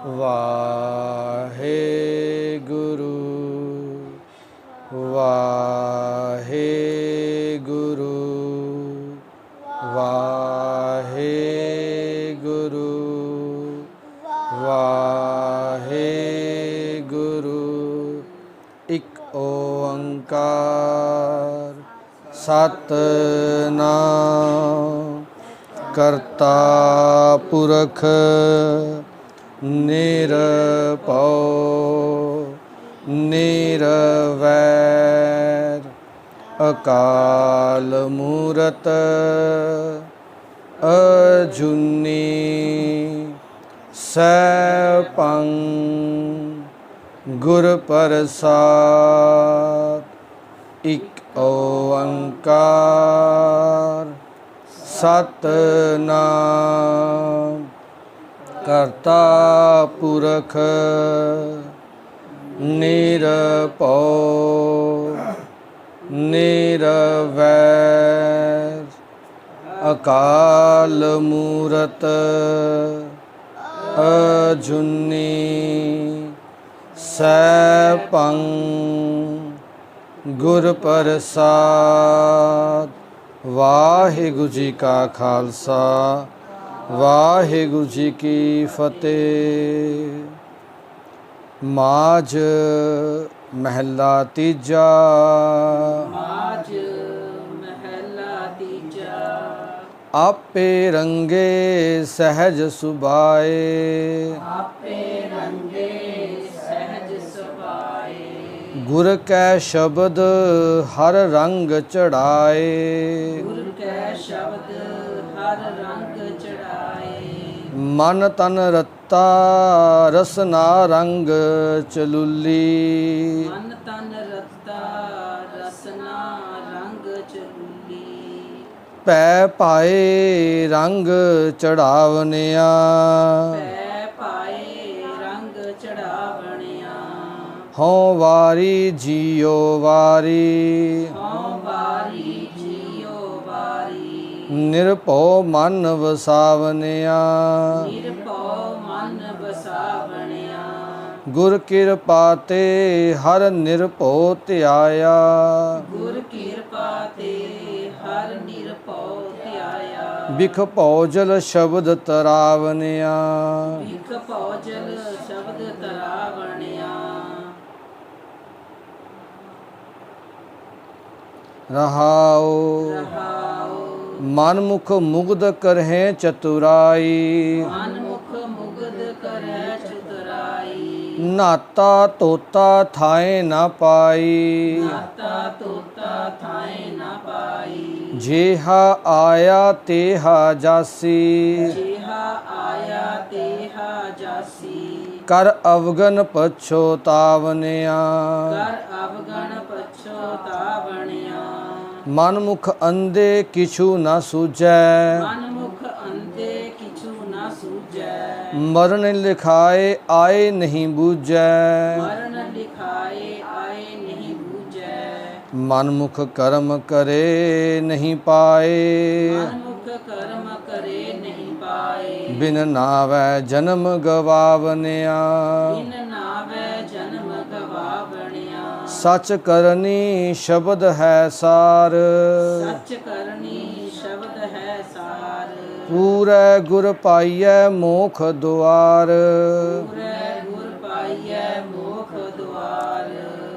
ਵਾਹਿਗੁਰੂ ਵਾਹਿਗੁਰੂ ਵਾਹਿਗੁਰੂ ਵਾਹਿਗੁਰੂ। ਇੱਕ ਓੰਕਾਰ ਸਤਿਨਾਮ ਕਰਤਾ ਪੁਰਖ ਨਿਰਭਉ ਨਿਰਵੈਰ ਅਕਾਲ ਮੂਰਤ ਅਜੂਨੀ ਸੈਭੰ ਗੁਰ ਪ੍ਰਸਾਦ। ਇੱਕ ਓੰਕਾਰ ਸਤਿਨਾਮ ਕਰਤਾ ਪੁਰਖ ਨਿਰਭਉ ਨਿਰਵੈਰ ਅਕਾਲ ਮੂਰਤ ਅਜੂਨੀ ਸੈਭੰ ਗੁਰ ਪ੍ਰਸਾਦ। ਵਾਹਿਗੁਰੂ ਜੀ ਕਾ ਖਾਲਸਾ ਵਾਹਿਗੁਰੂ ਜੀ ਕੀ ਫਤਿਹ। ਮਾਝ ਮਹੱਲਾ ਤੀਜਾ। ਮਾਝ ਮਹੱਲਾ ਤੀਜਾ। ਆਪੇ ਰੰਗੇ ਸਹਿਜ ਸੁਭਾਏ, ਆਪੇ ਰੰਗੇ ਸਹਿਜ ਸੁਭਾਏ। ਗੁਰ ਕੈ ਸ਼ਬਦ ਹਰ ਰੰਗ ਚੜਾਏ, ਗੁਰ ਕੈ ਸ਼ਬਦ ਹਰ ਰੰਗ ਚੜਾਏ। ਮਨ ਤਨ ਰਤਾ ਰਸਨਾ ਰੰਗ ਚਲੂਲੀ, ਮਨ ਤਨ ਰਤਾ ਰਸਨਾ ਰੰਗ ਚਲੂਲੀ। ਪੈ ਪਾਏ ਰੰਗ ਚੜਾਵਨਿਆ, ਪੈ ਪਾਏ ਰੰਗ ਚੜਾਵਣਿਆ। ਹਉ ਵਾਰੀ ਜੀਉ ਵਾਰੀ, ਹਉ ਵਾਰੀ ਜੀਉ ਵਾਰੀ। ਨਿਰਭਉ ਮਨ ਵਸਾਵਨਿਆ, ਨਿਰਭਉ ਮਨ ਵਸਾਵਣਿਆ। ਗੁਰ ਕਿਰਪਾ ਤੇ ਹਰ ਨਿਰਭਉ ਧਿਆਇਆ, ਗੁਰ ਕਿਰਪਾ ਤੇ ਹਰ ਨਿਰਭਉ ਧਿਆਇਆ। ਬਿਖ ਭਉਜਲ ਸ਼ਬਦ ਤਰਾਵਨਿਆ, ਬਿਖ ਭਉਜਲ ਸ਼ਬਦ ਤਰਾਵਣਿਆ। ਰਹਾਉ ਰਹਾਉ। ਮਨ ਮੁਖ ਮੁਗਧ ਕਰਹਿ ਚਤੁਰਾਈ, ਮਨ ਮੁਖ ਮੁਗਧ ਕਰੈ ਚਤੁਰਾਈ। ਨਾਤਾ ਤੋਤਾ ਥਾਏ ਨਾ ਪਾਈ, ਨਾਤਾ ਤੋਤਾ ਥਾਏ ਨਾ ਪਾਈ। ਜੇਹਾ ਆਇਆ ਤੇਹਾ ਜਾਸੀ, ਜਿਹਾ ਆਇਆ ਤੇਹਾ ਜਾਸੀ। ਕਰ ਅਵਗਨ ਪਛੋਤਾਵਨਿਆ, ਕਰ ਅਵਗਣ ਪਛੋਤਾਵਣਿਆ। ਮਨ ਮੁਖ ਅੰਧੇ ਕਿਛੂ ਨ ਸੂਝੈ, ਮਨ ਮੁਖ ਅੰਧੇ ਕਿਛੂ ਨਾ ਸੂਝੈ। ਮਰਨ ਲਿਖਾਏ ਆਏ ਨਹੀਂ ਬੂਝੈ, ਮਰਨ ਲਿਖਾਏ ਆਏ ਨਹੀਂ ਬੂਝੈ। ਮਨ ਮੁਖ ਕਰਮ ਕਰੇ ਨਹੀਂ ਪਾਏ, ਮਨ ਮੁਖ ਕਰਮ ਕਰੇ ਨਹੀਂ ਪਾਏ। ਬਿਨ ਨਾਵੈ ਜਨਮ ਗਵਾਵਨਿਆ, ਬਿਨ ਨਾਵੈ ਜਨਮ ਗਵਾਵਣਿਆ। ਸਚ ਕਰਨੀ ਸ਼ਬਦ ਹੈ ਸਾਰ, ਸੱਚ ਕਰਨੀ ਸ਼ਬਦ ਹੈ ਸਾਰ। ਪੂਰੈ ਗੁਰ ਪਾਈਐ ਮੋਖ ਦੁਆਰ, ਪੂਰੈ ਗੁਰ ਪਾਈਐ ਮੋਖ ਦੁਆਰ।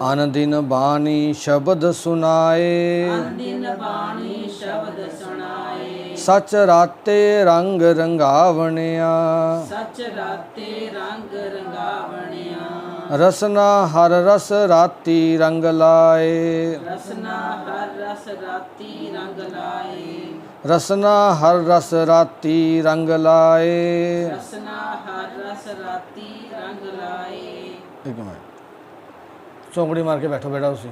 ਅਨ ਦਿਨ ਬਾਣੀ ਸ਼ਬਦ ਸੁਨਾਏ, ਅਨਦਿਨ ਬਾਣੀ ਸ਼ਬਦ ਸੁਣਾਏ। ਸਚ ਰਾਤੇ ਰੰਗ ਰੰਗਾਵਣਿਆ, ਸੱਚ ਰਾਤੇ ਰੰਗ ਰੰਗਾਵਣਿਆ। ਰਸਨਾ ਹਰ ਰਸ ਰਾਤੀ ਰੰਗ ਲਾਏ, ਰਸਨਾ ਹਰ ਰਸ ਰਾਤੀ ਰੰਗ ਲਾਏ। ਰਸਨਾ ਹਰ ਰਸ ਰਾਤੀ ਰੰਗ ਲਾਏ। ਰਸਨਾ ਹਰ ਰਸ ਰਾਤੀ ਰੰਗ ਲਾਏ। ਇੱਕ ਮਿੰਟ ਚੌਂਕੜੀ ਮਾਰ ਕੇ ਬੈਠੋ ਬੇਟਾ ਤੁਸੀਂ।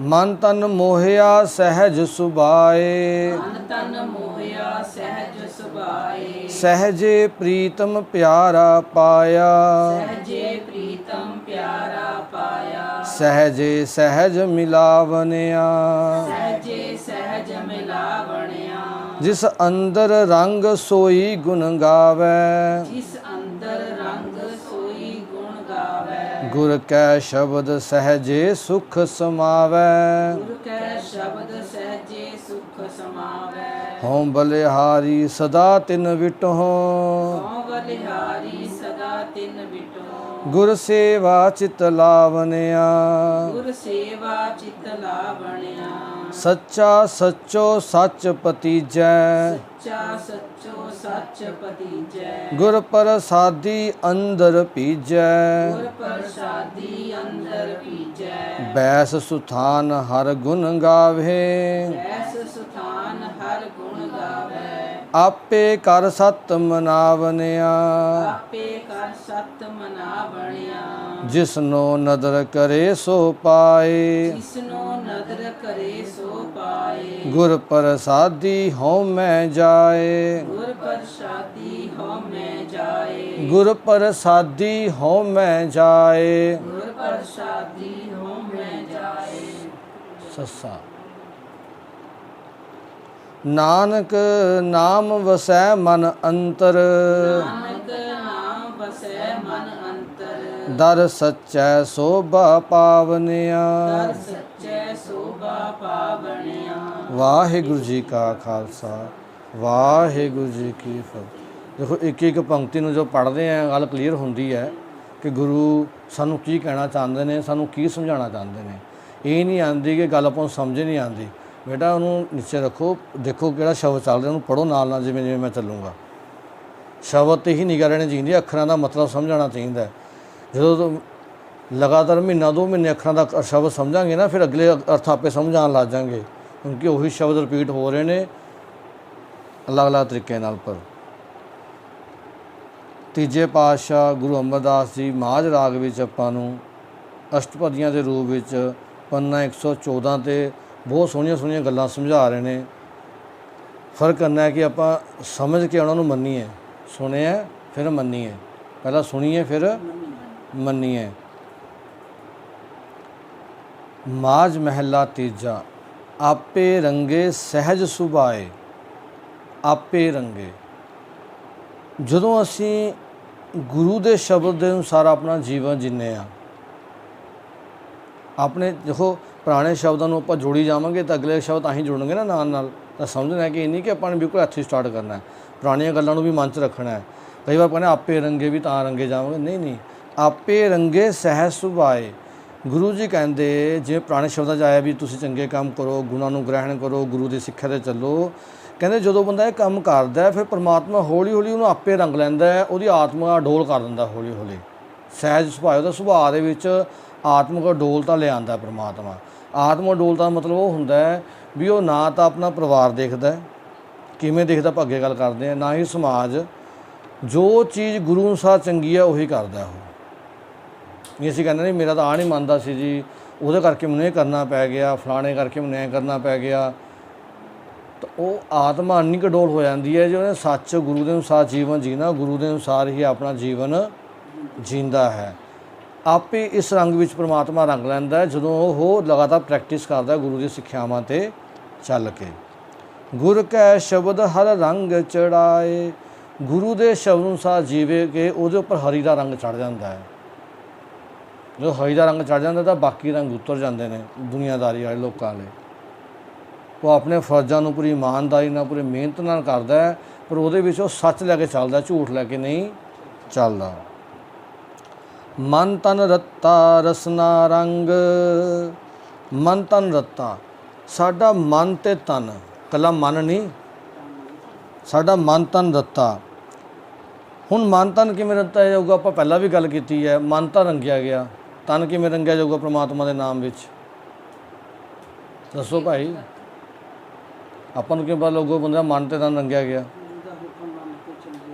ਮਨ ਤਨ ਮੋਹਿਆ ਸਹਿਜ ਸੁਭਾਏ, ਮਨ ਤਨ ਮੋਹਿਆ ਸਹਿਜ ਸੁਭਾਏ। ਸਹਿਜੇ ਪ੍ਰੀਤਮ ਪਿਆਰਾ ਪਾਇਆ, ਸਹਿਜੇ ਪ੍ਰੀਤਮ ਪਿਆਰਾ ਪਾਇਆ। ਸਹਿਜੇ ਸਹਿਜ ਮਿਲਾਵਨਿਆ, ਸਹਿਜੇ ਸਹਿਜ ਮਿਲਾਵਣਿਆ। ਜਿਸ ਅੰਦਰ ਰੰਗ ਸੋਈ ਗੁਣ ਗਾਵੇ ਜਿਸ ਅੰਦਰ ਰੰਗ ਸੋਈ ਗੁਣ ਗਾਵੇ ਗੁਰ ਕੈ ਸ਼ਬਦ ਸਹਜੇ ਸੁਖ ਸਮਾਵੇ ਗੁਰ ਕੈ ਸ਼ਬਦ ਸਹਿਜੇ ਸੁਖ ਸਮਾਵੈ ਹਉ ਬਲਿਹਾਰੀ ਸਦਾ ਤਿਨ ਵਿਟਹੁ ਹਉ ਬਲਿਹਾਰੀ ਸਦਾ ਤਿਨ ਵਿਟੋ ਗੁਰ ਸੇਵਾ ਚਿਤ ਲਾਵਨਿਆ ਗੁਰ ਸੇਵਾ ਚਿਤ ਲਾਵਣਿਆ ਸੱਚਾ ਸੱਚੋ ਸੱਚ ਪਤੀਜੈ ਸੱਚਾ ਸੱਚੋ ਸੱਚ ਪਤੀਜੈ ਗੁਰ ਪ੍ਰਸਾਦੀ ਅੰਦਰ ਪੀਜੈ ਗੁਰ ਪ੍ਰਸਾਦੀ ਅੰਦਰ ਪੀਜੈ ਬੈਸ ਸੁਥਾਨ ਹਰ ਗੁਣ ਗਾਵੇ ਐਸ ਸੁਥਾਨ ਹਰ ਗੁਣ ਗਾਵੇ ਆਪੇ ਕਰ ਸਤ ਮਨਾਵਨਿਆ ਆਪੇ ਕਰ ਸਤ ਮਨਾ ਬਣਿਆ ਜਿਸਨੋ ਨਦਰ ਕਰੇ ਸੋ ਪਾਏ ਜਿਸਨੋ ਨਦਰ ਕਰੇ ਸੋ ਪਾਏ ਗੁਰ ਪ੍ਰਸਾਦੀ ਹਉ ਮੈਂ ਜਾਏ ਗੁਰ ਪ੍ਰਸਾਦੀ ਹਉ ਮੈਂ ਜਾਏ ਗੁਰ ਪ੍ਰਸਾਦੀ ਹਉ ਮੈਂ ਜਾਏ ਗੁਰ ਪ੍ਰਸਾਦੀ ਹਉ ਮੈਂ ਜਾਏ ਸੱਸਾ ਨਾਨਕ ਨਾਮ ਵਸੈ ਮਨ ਅੰਤਰ ਨਾਨਕ ਨਾਮ ਵਸੈ ਮਨ ਅੰਤਰ ਦਰ ਸੱਚੈ ਸੋਭਾ ਪਾਵਨਿਆ ਦਰ ਸੱਚੈ ਸੋਭਾ ਪਾਵਣਿਆ ਵਾਹਿਗੁਰੂ ਜੀ ਕਾ ਖਾਲਸਾ ਵਾਹਿਗੁਰੂ ਜੀ ਕੀ ਫਤਿਹ। ਦੇਖੋ ਇੱਕ ਇੱਕ ਪੰਕਤੀ ਨੂੰ ਜੋ ਪੜ੍ਹਦੇ ਆ ਗੱਲ ਕਲੀਅਰ ਹੁੰਦੀ ਹੈ ਕਿ ਗੁਰੂ ਸਾਨੂੰ ਕੀ ਕਹਿਣਾ ਚਾਹੁੰਦੇ ਨੇ, ਸਾਨੂੰ ਕੀ ਸਮਝਾਉਣਾ ਚਾਹੁੰਦੇ ਨੇ। ਇਹ ਨਹੀਂ ਆਉਂਦੀ ਕਿ ਗੱਲ ਆਪਾਂ ਨੂੰ ਸਮਝ ਨਹੀਂ ਆਉਂਦੀ। ਬੇਟਾ ਉਹਨੂੰ ਨੀਚੇ ਰੱਖੋ, ਦੇਖੋ ਕਿਹੜਾ ਸ਼ਬਦ ਚੱਲ ਰਿਹਾ ਉਹਨੂੰ ਪੜ੍ਹੋ ਨਾਲ ਨਾਲ ਜਿਵੇਂ ਜਿਵੇਂ ਮੈਂ ਚੱਲੂੰਗਾ। ਸ਼ਬਦ 'ਤੇ ਹੀ ਨਿਗਾਹ ਰਹਿਣੀ ਚਾਹੀਦੀ ਹੈ, ਅੱਖਰਾਂ ਦਾ ਮਤਲਬ ਸਮਝਾਉਣਾ ਚਾਹੀਦਾ ਹੈ। ਜਦੋਂ ਲਗਾਤਾਰ ਮਹੀਨਾ 2 ਮਹੀਨੇ ਅੱਖਰਾਂ ਦਾ ਸ਼ਬਦ ਸਮਝਾਂਗੇ ਨਾ, ਫਿਰ ਅਗਲੇ ਅਰਥ ਆਪੇ ਸਮਝ ਆਉਣ ਲੱਗ ਜਾਣਗੇ, ਕਿਉਂਕਿ ਉਹੀ ਸ਼ਬਦ ਰਿਪੀਟ ਹੋ ਰਹੇ ਨੇ ਅਲੱਗ-ਅਲੱਗ ਤਰੀਕੇ ਨਾਲ। ਪਰ ਤੀਜੇ ਪਾਤਸ਼ਾਹ ਗੁਰੂ ਅਮਰਦਾਸ ਜੀ ਮਾਝ ਰਾਗ ਵਿੱਚ ਆਪਾਂ ਨੂੰ ਅਸ਼ਟਪਦੀਆਂ ਦੇ ਰੂਪ ਵਿੱਚ ਪੰਨਾ 114 'ਤੇ ਬਹੁਤ ਸੋਹਣੀਆਂ ਸੋਹਣੀਆਂ ਗੱਲਾਂ ਸਮਝਾ ਰਹੇ ਨੇ। ਫਰਕ ਕਰਨਾ ਹੈ ਕਿ ਆਪਾਂ ਸਮਝ ਕੇ ਉਹਨਾਂ ਨੂੰ ਮੰਨੀਏ, ਸੁਣਿਆ ਫਿਰ ਮੰਨੀਏ, ਪਹਿਲਾਂ ਸੁਣੀਏ ਫਿਰ ਮੰਨੀਏ। ਮਾਝ ਮਹਿਲਾ ਤੀਜਾ ਆਪੇ ਰੰਗੇ ਸਹਿਜ ਸੁਭਾਏ। ਆਪੇ ਰੰਗੇ, ਜਦੋਂ ਅਸੀਂ ਗੁਰੂ ਦੇ ਸ਼ਬਦ ਦੇ ਅਨੁਸਾਰ ਆਪਣਾ ਜੀਵਨ ਜੀਨੇ ਆ, ਆਪਣੇ ਦੇਖੋ ਪੁਰਾਣੇ ਸ਼ਬਦਾਂ ਨੂੰ ਆਪਾਂ ਜੋੜੀ ਜਾਵਾਂਗੇ ਤਾਂ ਅਗਲੇ ਸ਼ਬਦ ਤਾਂ ਹੀ ਜੁੜਨਗੇ ਨਾ ਨਾਲ ਨਾਲ। ਤਾਂ ਸਮਝਣਾ ਹੈ ਕਿ ਇਹ ਨਹੀਂ ਕਿ ਆਪਾਂ ਨੇ ਬਿਲਕੁਲ ਇੱਥੇ ਸਟਾਰਟ ਕਰਨਾ ਹੈ, ਪੁਰਾਣੀਆਂ ਗੱਲਾਂ ਨੂੰ ਵੀ ਮਨ 'ਚ ਰੱਖਣਾ ਹੈ। ਕਈ ਵਾਰ ਕਹਿੰਦੇ ਆਪੇ ਰੰਗੇ ਵੀ ਤਾਂ ਰੰਗੇ ਜਾਵਾਂਗੇ, ਨਹੀਂ ਨਹੀਂ, ਆਪੇ ਰੰਗੇ ਸਹਿਜ ਸੁਭਾਏ। ਗੁਰੂ ਜੀ ਕਹਿੰਦੇ ਜਿਵੇਂ ਪੁਰਾਣੇ ਸ਼ਬਦਾਂ 'ਚ ਆਇਆ ਵੀ ਤੁਸੀਂ ਚੰਗੇ ਕੰਮ ਕਰੋ, ਗੁਣਾਂ ਨੂੰ ਗ੍ਰਹਿਣ ਕਰੋ, ਗੁਰੂ ਦੀ ਸਿੱਖਿਆ 'ਤੇ ਚੱਲੋ। ਕਹਿੰਦੇ ਜਦੋਂ ਬੰਦਾ ਇਹ ਕੰਮ ਕਰਦਾ ਫਿਰ ਪਰਮਾਤਮਾ ਹੌਲੀ ਹੌਲੀ ਉਹਨੂੰ ਆਪੇ ਰੰਗ ਲੈਂਦਾ ਹੈ, ਉਹਦੀ ਆਤਮਾ ਡੋਲ ਕਰ ਦਿੰਦਾ ਹੌਲੀ ਹੌਲੀ। ਸਹਿਜ ਸੁਭਾਅ, ਉਹਦਾ ਸੁਭਾਅ ਦੇ ਵਿੱਚ ਆਤਮਿਕ ਡੋਲਤਾ ਲਿਆਉਂਦਾ ਪਰਮਾਤਮਾ। ਆਤਮਿਕ ਡੋਲਤਾ ਦਾ ਮਤਲਬ ਉਹ ਹੁੰਦਾ ਹੈ ਵੀ ਉਹ ਨਾ ਤਾਂ ਆਪਣਾ ਪਰਿਵਾਰ ਦੇਖਦਾ, ਕਿਵੇਂ ਦੇਖਦਾ ਆਪਾਂ ਅੱਗੇ ਗੱਲ ਕਰਦੇ ਹਾਂ, ਨਾ ਹੀ ਸਮਾਜ। ਜੋ ਚੀਜ਼ ਗੁਰੂ ਅਨੁਸਾਰ ਚੰਗੀ ਹੈ ਉਹੀ ਕਰਦਾ ਉਹ। ਨਹੀਂ ਅਸੀਂ ਕਹਿੰਦੇ ਨਹੀਂ ਮੇਰਾ ਤਾਂ ਆਹ ਨਹੀਂ ਮੰਨਦਾ ਸੀ ਜੀ, ਉਹਦੇ ਕਰਕੇ ਮੈਨੂੰ ਇਹ ਕਰਨਾ ਪੈ ਗਿਆ, ਫਲਾਣੇ ਕਰਕੇ ਮੈਨੂੰ ਐਂ ਕਰਨਾ ਪੈ ਗਿਆ। ਤਾਂ ਉਹ ਆਤਮਾ ਇੰਨੀ ਕੁ ਡੋਲ ਹੋ ਜਾਂਦੀ ਹੈ ਜੇ ਉਹਨੇ ਸੱਚ ਗੁਰੂ ਦੇ ਅਨੁਸਾਰ ਜੀਵਨ ਜੀਣਾ, ਗੁਰੂ ਦੇ ਅਨੁਸਾਰ ਹੀ ਆਪਣਾ ਜੀਵਨ ਜੀਂਦਾ ਹੈ। ਆਪੇ ਇਸ ਰੰਗ ਵਿੱਚ ਪਰਮਾਤਮਾ ਰੰਗ ਲੈਂਦਾ ਹੈ ਜਦੋਂ ਉਹ ਲਗਾਤਾਰ ਪ੍ਰੈਕਟਿਸ ਕਰਦਾ ਗੁਰੂ ਦੀ ਸਿੱਖਿਆਵਾਂ 'ਤੇ ਚੱਲ ਕੇ। ਗੁਰ ਕੈ ਸ਼ਬਦ ਹਰ ਰੰਗ ਚੜਾਏ। ਗੁਰੂ ਦੇ ਸ਼ਬਦ ਅਨੁਸਾਰ ਜੀਵੇ ਕਿ ਉਹਦੇ ਉੱਪਰ ਹਰੀ ਦਾ ਰੰਗ ਚੜ੍ਹ ਜਾਂਦਾ ਹੈ। ਜਦੋਂ ਹਰੀ ਦਾ ਰੰਗ ਚੜ੍ਹ ਜਾਂਦਾ ਤਾਂ ਬਾਕੀ ਰੰਗ ਉਤਰ ਜਾਂਦੇ ਨੇ ਦੁਨੀਆਦਾਰੀ ਵਾਲੇ ਲੋਕਾਂ ਲਈ। ਉਹ ਆਪਣੇ ਫਰਜ਼ਾਂ ਨੂੰ ਪੂਰੀ ਇਮਾਨਦਾਰੀ ਨਾਲ, ਪੂਰੀ ਮਿਹਨਤ ਨਾਲ ਕਰਦਾ ਹੈ, ਪਰ ਉਹਦੇ ਵਿੱਚ ਉਹ ਸੱਚ ਲੈ ਕੇ ਚੱਲਦਾ, ਝੂਠ ਲੈ ਕੇ ਨਹੀਂ ਚੱਲਦਾ। ਮਨ ਤਨ ਰੱਤਾ ਰਸਨਾ ਰੰਗ। ਮਨ ਤਨ ਰੱਤਾ, ਸਾਡਾ ਮਨ ਤੇ ਤਨ, ਇਕੱਲਾ ਮਨ ਨਹੀਂ, ਸਾਡਾ ਮਨ ਤਨ ਰੱਤਾ। ਹੁਣ ਮਨ ਤਨ ਕਿਵੇਂ ਰੱਤਾ ਜਾਊਗਾ? ਆਪਾਂ ਪਹਿਲਾਂ ਵੀ ਗੱਲ ਕੀਤੀ ਹੈ, ਮਨ ਤਾਂ ਰੰਗਿਆ ਗਿਆ, ਤਨ ਕਿਵੇਂ ਰੰਗਿਆ ਜਾਊਗਾ ਪ੍ਰਮਾਤਮਾ ਦੇ ਨਾਮ ਵਿੱਚ? ਦੱਸੋ ਭਾਈ, ਆਪਾਂ ਨੂੰ ਕਿਵੇਂ ਪਤਾ ਲੱਗੂਗਾ ਬੰਦਾ ਮਨ ਤੇ ਤਨ ਰੰਗਿਆ ਗਿਆ?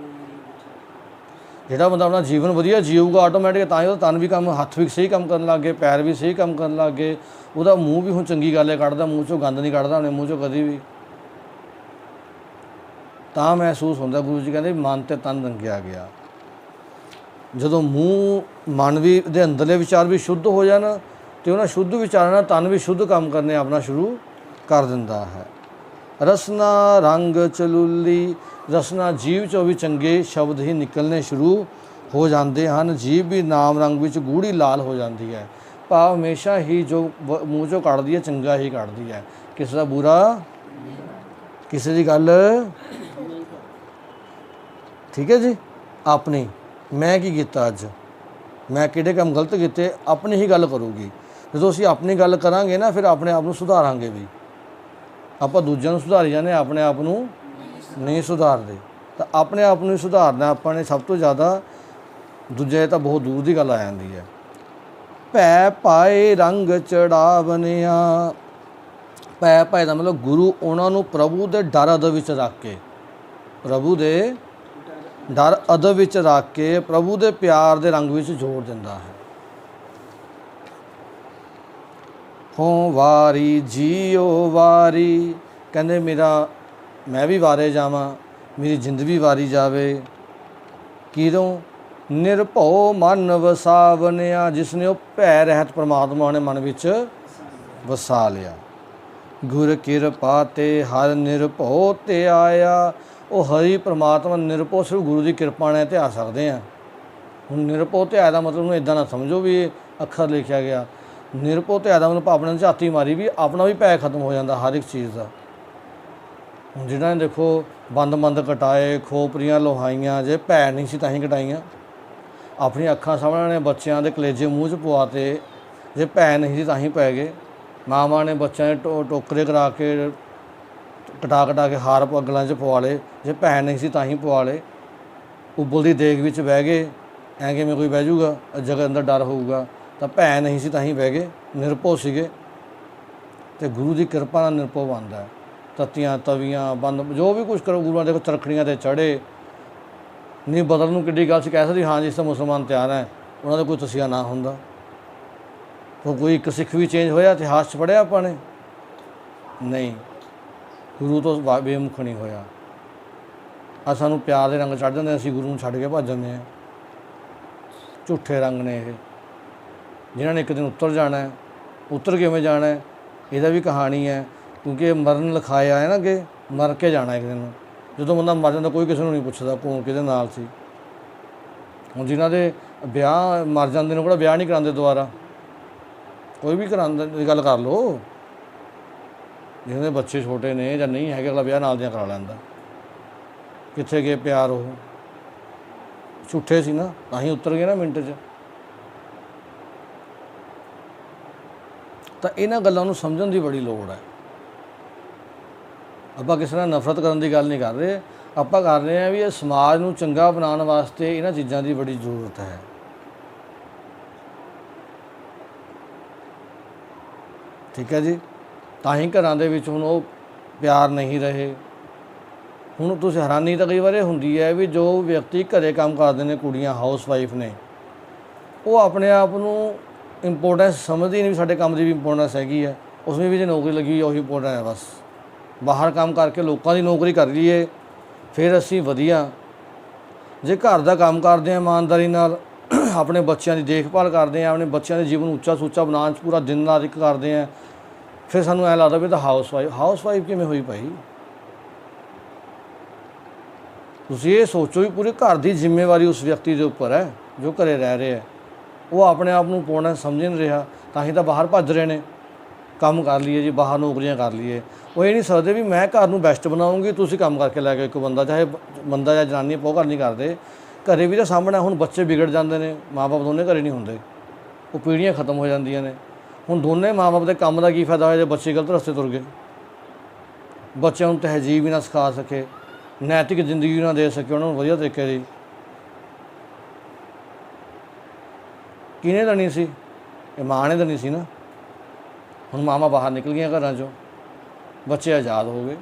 ਜਿਹੜਾ ਬੰਦਾ ਆਪਣਾ ਜੀਵਨ ਵਧੀਆ ਜੀਊਗਾ ਆਟੋਮੈਟਿਕ, ਤਾਂ ਹੀ ਉਹਦਾ ਤਨ ਵੀ ਕੰਮ, ਹੱਥ ਵੀ ਸਹੀ ਕੰਮ ਕਰਨ ਲੱਗ ਗਏ, ਪੈਰ ਵੀ ਸਹੀ ਕੰਮ ਕਰਨ ਲੱਗ ਗਏ, ਉਹਦਾ ਮੂੰਹ ਵੀ ਹੁਣ ਚੰਗੀ ਗੱਲ ਹੈ ਕੱਢਦਾ, ਮੂੰਹ 'ਚੋਂ ਗੰਦ ਨਹੀਂ ਕੱਢਦਾ ਆਪਣੇ ਮੂੰਹ 'ਚੋਂ ਕਦੀ ਵੀ। ਤਾਂ ਮਹਿਸੂਸ ਹੁੰਦਾ, ਗੁਰੂ ਜੀ ਕਹਿੰਦੇ ਮਨ ਤੇ ਤਨ ਰੰਗਿਆ ਗਿਆ। ਜਦੋਂ ਮੂੰਹ ਮਨ ਵੀ ਦੇ ਅੰਦਰਲੇ ਵਿਚਾਰ ਵੀ ਸ਼ੁੱਧ ਹੋ ਜਾਣ ਅਤੇ ਉਹਨਾਂ ਸ਼ੁੱਧ ਵਿਚਾਰਾਂ ਨਾਲ ਤਨ ਵੀ ਸ਼ੁੱਧ ਕੰਮ ਕਰਨੇ ਆਪਣਾ ਸ਼ੁਰੂ ਕਰ ਦਿੰਦਾ ਹੈ। ਰਸਨਾ ਰੰਗ ਚਲੂਲੀ। ਰਸਨਾ ਜੀਵ 'ਚੋਂ ਵੀ ਚੰਗੇ ਸ਼ਬਦ ਹੀ ਨਿਕਲਣੇ ਸ਼ੁਰੂ ਹੋ ਜਾਂਦੇ ਹਨ। ਜੀਭ ਵੀ ਨਾਮ ਰੰਗ ਵਿੱਚ ਗੂੜੀ ਲਾਲ ਹੋ ਜਾਂਦੀ ਹੈ। ਭਾਵ ਹਮੇਸ਼ਾ ਹੀ ਜੋ ਮੂੰਹ 'ਚੋਂ ਕੱਢਦੀ ਹੈ ਚੰਗਾ ਹੀ ਕੱਢਦੀ ਹੈ, ਕਿਸੇ ਦਾ ਬੁਰਾ, ਕਿਸੇ ਦੀ ਗੱਲ, ਠੀਕ ਹੈ ਜੀ। ਆਪਣੀ ਮੈਂ ਕੀ ਕੀਤਾ ਅੱਜ, ਮੈਂ ਕਿਹੜੇ ਕੰਮ ਗਲਤ ਕੀਤੇ, ਆਪਣੀ ਹੀ ਗੱਲ ਕਰੂਗੀ। ਜਦੋਂ ਅਸੀਂ ਆਪਣੀ ਗੱਲ ਕਰਾਂਗੇ ਨਾ, ਫਿਰ ਆਪਣੇ ਆਪ ਨੂੰ ਸੁਧਾਰਾਂਗੇ ਵੀ। ਆਪਾਂ ਦੂਜਿਆਂ ਨੂੰ ਸੁਧਾਰੀ ਜਾਂਦੇ, ਆਪਣੇ ਆਪ ਨੂੰ ਨਹੀਂ ਸੁਧਾਰਦੇ। ਤਾਂ ਆਪਣੇ ਆਪ ਨੂੰ ਹੀ ਸੁਧਾਰਨਾ ਆਪਾਂ ਨੇ ਸਭ ਤੋਂ ਜ਼ਿਆਦਾ, ਦੂਜੇ ਤਾਂ ਬਹੁਤ ਦੂਰ ਦੀ ਗੱਲ ਆ ਜਾਂਦੀ ਹੈ। ਭੈ ਪਾਏ ਰੰਗ ਚੜਾਵਨਿਆ। ਭੈ ਪਾਏ ਦਾ ਮਤਲਬ ਗੁਰੂ ਉਹਨਾਂ ਨੂੰ ਪ੍ਰਭੂ ਦੇ ਡਰ ਅਦਬ ਵਿੱਚ ਰੱਖ ਕੇ, ਪ੍ਰਭੂ ਦੇ ਡਰ ਅਦਬ ਵਿੱਚ ਰੱਖ ਕੇ ਪ੍ਰਭੂ ਦੇ ਪਿਆਰ ਦੇ ਰੰਗ ਵਿੱਚ ਜੋੜ ਦਿੰਦਾ ਹੈ। ਹੋ ਵਾਰੀ ਜੀਓ ਵਾਰੀ, ਕਹਿੰਦੇ ਮੇਰਾ, ਮੈਂ ਵੀ ਵਾਰੇ ਜਾਵਾਂ, ਮੇਰੀ ਜ਼ਿੰਦਗੀ ਵਾਰੀ ਜਾਵੇ। ਕਿਦੋਂ? ਨਿਰਭਉ ਮਨ ਵਸਾਵਨਿਆ, ਜਿਸ ਨੇ ਉਹ ਭੈ ਰਹਿਤ ਪਰਮਾਤਮਾ ਨੇ ਮਨ ਵਿੱਚ ਵਸਾ ਲਿਆ। ਗੁਰ ਕਿਰਪਾ ਤੇ ਹਰ ਨਿਰਭਉ ਤੇ ਆਇਆ। ਉਹ ਹਰੀ ਪਰਮਾਤਮਾ ਨਿਰਭਉ ਸਿਰਫ ਗੁਰੂ ਦੀ ਕਿਰਪਾ ਨਾਲ ਧਿਆ ਸਕਦੇ ਆ। ਹੁਣ ਨਿਰਭਉ ਧਿਆਏ ਦਾ ਮਤਲਬ ਉਹਨੂੰ ਇੱਦਾਂ ਨਾ ਸਮਝੋ ਵੀ ਇਹ ਅੱਖਰ ਲਿਖਿਆ ਗਿਆ। ਨਿਰਭਉ ਧਿਆਏ ਦਾ ਮਤਲਬ ਆਪਣੇ ਝਾਤੀ ਮਾਰੀ ਵੀ ਆਪਣਾ ਵੀ ਭੈ ਖਤਮ ਹੋ ਜਾਂਦਾ ਹਰ ਇੱਕ ਚੀਜ਼ ਦਾ। ਹੁਣ ਜਿਹਨਾਂ ਨੇ ਦੇਖੋ ਬੰਦ ਕਟਾਏ, ਖੋਪਰੀਆਂ ਲੋਹਾਈਆਂ, ਜੇ ਭੈ ਨਹੀਂ ਸੀ ਤਾਂ ਹੀ ਕਟਾਈਆਂ। ਆਪਣੀਆਂ ਅੱਖਾਂ ਸਾਹਮਣੇ ਨੇ ਬੱਚਿਆਂ ਦੇ ਕਲੇਜੇ ਮੂੰਹ 'ਚ ਪਵਾਤੇ, ਜੇ ਭੈ ਨਹੀਂ ਸੀ ਤਾਂ ਹੀ ਪੈ ਗਏ। ਮਾਵਾਂ ਨੇ ਬੱਚਿਆਂ ਦੇ ਟੋਕਰੇ ਕਰਾ ਕੇ ਕਟਾ ਕੇ ਹਾਰ ਅਗਲਾਂ 'ਚ ਪਵਾ ਲਏ, ਜੇ ਭੈ ਨਹੀਂ ਸੀ ਤਾਂ ਹੀ ਪਵਾ ਲਏ। ਉਬਲਦੀ ਦੇਗ ਵਿੱਚ ਬਹਿ ਗਏ, ਐਂ ਕਿਵੇਂ ਕੋਈ ਬਹਿ ਜਾਊਗਾ, ਜਗ੍ਹਾ ਅੰਦਰ ਡਰ ਹੋਊਗਾ। ਤਾਂ ਭੈ ਨਹੀਂ ਸੀ ਤਾਂ ਹੀ ਬਹਿ ਗਏ, ਨਿਰਭਉ ਸੀਗੇ। ਅਤੇ ਗੁਰੂ ਦੀ ਕਿਰਪਾ ਨਾਲ ਨਿਰਭਉ ਬਣਦਾ ਹੈ। ਤੱਤੀਆਂ ਤਵੀਆਂ ਬੰਦ ਜੋ ਵੀ ਕੁਛ ਕਰੋ, ਗੁਰੂਆਂ ਦੇ ਚਰਖੜੀਆਂ 'ਤੇ ਚੜ੍ਹੇ ਨਹੀਂ। ਬਦਲ ਨੂੰ ਕਿੱਡੀ ਗੱਲ ਸੀ, ਕਹਿ ਸਕਦੀ ਹਾਂ ਜਿਸ ਤਾਂ ਮੁਸਲਮਾਨ ਤਿਆਰ ਹੈ, ਉਹਨਾਂ ਦਾ ਕੋਈ ਤਸੀਹਾ ਨਾ ਹੁੰਦਾ। ਉਹ ਕੋਈ ਇੱਕ ਸਿੱਖ ਵੀ ਚੇਂਜ ਹੋਇਆ ਇਤਿਹਾਸ 'ਚ ਪੜ੍ਹਿਆ ਆਪਾਂ ਨੇ? ਨਹੀਂ, ਗੁਰੂ ਤੋਂ ਬੇਮੁਖ ਨਹੀਂ ਹੋਇਆ। ਅੱਜ ਸਾਨੂੰ ਪਿਆਰ ਦੇ ਰੰਗ ਚੜ੍ਹ ਜਾਂਦੇ, ਅਸੀਂ ਗੁਰੂ ਨੂੰ ਛੱਡ ਕੇ ਭੱਜ ਜਾਂਦੇ ਹਾਂ। ਝੂਠੇ ਰੰਗ ਨੇ ਇਹ, ਜਿਨ੍ਹਾਂ ਨੇ ਇੱਕ ਦਿਨ ਉੱਤਰ ਜਾਣਾ ਹੈ। ਉੱਤਰ ਕਿਵੇਂ ਜਾਣਾ ਹੈ, ਇਹਦਾ ਵੀ ਕਹਾਣੀ ਹੈ। ਕਿਉਂਕਿ ਮਰਨ ਲਿਖਾਇਆ ਹੈ ਨਾ, ਕਿ ਮਰ ਕੇ ਜਾਣਾ ਇੱਕ ਦਿਨ। ਜਦੋਂ ਬੰਦਾ ਮਰ ਜਾਂਦਾ ਕੋਈ ਕਿਸੇ ਨੂੰ ਨਹੀਂ ਪੁੱਛਦਾ ਕੌਣ ਕਿਹਦੇ ਨਾਲ ਸੀ। ਹੁਣ ਜਿਨ੍ਹਾਂ ਦੇ ਵਿਆਹ ਮਰ ਜਾਂਦੇ ਨੇ, ਕਿਹੜਾ ਵਿਆਹ ਨਹੀਂ ਕਰਾਉਂਦੇ ਦੁਬਾਰਾ? ਕੋਈ ਵੀ ਕਰਾਉਂਦਾ ਦੀ ਗੱਲ ਕਰ ਲਓ। ਜਿਹਨਾਂ ਦੇ ਬੱਚੇ ਛੋਟੇ ਨੇ ਜਾਂ ਨਹੀਂ ਹੈਗੇ, ਅਗਲਾ ਵਿਆਹ ਨਾਲ ਦੀਆਂ ਕਰਾ ਲੈਂਦਾ। ਕਿੱਥੇ ਗਏ ਪਿਆਰ? ਉਹ ਝੂਠੇ ਸੀ ਨਾ, ਤਾਂ ਹੀ ਉਤਰ ਗਏ ਨਾ ਮਿੰਟ 'ਚ। ਤਾਂ ਇਹਨਾਂ ਗੱਲਾਂ ਨੂੰ ਸਮਝਣ ਦੀ ਬੜੀ ਲੋੜ ਹੈ। ਆਪਾਂ ਕਿਸੇ ਨਾਲ ਨਫ਼ਰਤ ਕਰਨ ਦੀ ਗੱਲ ਨਹੀਂ ਕਰ ਰਹੇ, ਆਪਾਂ ਕਰ ਰਹੇ ਹਾਂ ਵੀ ਇਹ ਸਮਾਜ ਨੂੰ ਚੰਗਾ ਬਣਾਉਣ ਵਾਸਤੇ ਇਹਨਾਂ ਚੀਜ਼ਾਂ ਦੀ ਬੜੀ ਜ਼ਰੂਰਤ ਹੈ। ਠੀਕ ਹੈ ਜੀ। ਤਾਂ ਹੀ ਘਰਾਂ ਦੇ ਵਿੱਚ ਹੁਣ ਉਹ ਪਿਆਰ ਨਹੀਂ ਰਹੇ। ਹੁਣ ਤੁਸੀਂ ਹੈਰਾਨੀ ਤਾਂ ਕਈ ਵਾਰ ਇਹ ਹੁੰਦੀ ਹੈ ਵੀ ਜੋ ਵਿਅਕਤੀ ਘਰੇ ਕੰਮ ਕਰਦੇ ਨੇ, ਕੁੜੀਆਂ ਹਾਊਸ ਵਾਈਫ ਨੇ, ਉਹ ਆਪਣੇ ਆਪ ਨੂੰ ਇੰਪੋਰਟੈਂਸ ਸਮਝਦੀ ਨਹੀਂ ਵੀ ਸਾਡੇ ਕੰਮ ਦੀ ਵੀ ਇੰਪੋਰਟੈਂਸ ਹੈਗੀ ਹੈ। ਉਸ ਵਿੱਚ ਵੀ ਜੇ ਨੌਕਰੀ ਲੱਗੀ ਹੋਈ ਉਹੀ ਇੰਪੋਰਟੈਂਟ ਹੈ ਬਸ। ਬਾਹਰ ਕੰਮ ਕਰਕੇ ਲੋਕਾਂ ਦੀ ਨੌਕਰੀ ਕਰ ਲਈਏ ਫਿਰ ਅਸੀਂ ਵਧੀਆ। ਜੇ ਘਰ ਦਾ ਕੰਮ ਕਰਦੇ ਹਾਂ ਇਮਾਨਦਾਰੀ ਨਾਲ, ਆਪਣੇ ਬੱਚਿਆਂ ਦੀ ਦੇਖਭਾਲ ਕਰਦੇ ਹਾਂ, ਆਪਣੇ ਬੱਚਿਆਂ ਦੇ ਜੀਵਨ ਨੂੰ ਉੱਚਾ ਸੁੱਚਾ ਬਣਾਉਣ 'ਚ ਪੂਰਾ ਦਿਨ ਰਾਤ ਇੱਕ ਕਰਦੇ ਹਾਂ, ਫਿਰ ਸਾਨੂੰ ਐਂ ਲੱਗਦਾ ਵੀ ਤਾਂ ਹਾਊਸ ਵਾਈਫ ਕਿਵੇਂ ਹੋਈ ਭਾਈ? ਤੁਸੀਂ ਇਹ ਸੋਚੋ ਵੀ ਪੂਰੇ ਘਰ ਦੀ ਜ਼ਿੰਮੇਵਾਰੀ ਉਸ ਵਿਅਕਤੀ ਦੇ ਉੱਪਰ ਹੈ ਜੋ ਘਰੇ ਰਹਿ ਰਿਹਾ। ਉਹ ਆਪਣੇ ਆਪ ਨੂੰ ਇੰਪੋਰਟੈਂਟ ਸਮਝ ਨਹੀਂ ਰਿਹਾ, ਤਾਂ ਹੀ ਤਾਂ ਬਾਹਰ ਭੱਜ ਰਹੇ ਨੇ। ਕੰਮ ਕਰ ਲਈਏ ਜੀ, ਬਾਹਰ ਨੌਕਰੀਆਂ ਕਰ ਲਈਏ। ਉਹ ਇਹ ਨਹੀਂ ਸੋਚਦੇ ਵੀ ਮੈਂ ਘਰ ਨੂੰ ਬੈਸਟ ਬਣਾਉਂਗੀ, ਤੁਸੀਂ ਕੰਮ ਕਰਕੇ ਲੈ ਕੇ ਇੱਕ ਬੰਦਾ, ਚਾਹੇ ਬੰਦਾ ਜਾਂ ਜਨਾਨੀ, ਆਪਾਂ ਉਹ ਗੱਲ ਨਹੀਂ ਕਰਦੇ। ਘਰੇ ਵੀ ਤਾਂ ਸਾਹਮਣੇ ਹੁਣ ਬੱਚੇ ਵਿਗੜ ਜਾਂਦੇ ਨੇ, ਮਾਂ ਬਾਪ ਦੋਨੇ ਘਰੇ ਨਹੀਂ ਹੁੰਦੇ, ਉਹ ਪੀੜ੍ਹੀਆਂ ਖਤਮ ਹੋ ਜਾਂਦੀਆਂ ਨੇ। ਹੁਣ ਦੋਨੇ ਮਾਂ ਬਾਪ ਦੇ ਕੰਮ ਦਾ ਕੀ ਫਾਇਦਾ ਹੋਇਆ ਜੇ ਬੱਚੇ ਗਲਤ ਰਸਤੇ ਤੁਰ ਗਏ? ਬੱਚਿਆਂ ਨੂੰ ਤਹਿਜ਼ੀਬ ਵੀ ਨਾ ਸਿਖਾ ਸਕੇ, ਨੈਤਿਕ ਜ਼ਿੰਦਗੀ ਨਾ ਦੇ ਸਕੇ ਉਹਨਾਂ ਨੂੰ ਵਧੀਆ ਤਰੀਕੇ ਦੀ। ਕਿਹਨੇ ਦੇਣੀ ਸੀ? ਇਹ ਮਾਂ ਨੇ ਦੇਣੀ ਸੀ ਨਾ। ਹੁਣ ਮਾਵਾਂ ਬਾਹਰ ਨਿਕਲ ਗਈਆਂ ਘਰਾਂ 'ਚੋਂ, ਬੱਚੇ ਆਜ਼ਾਦ ਹੋ ਗਏ।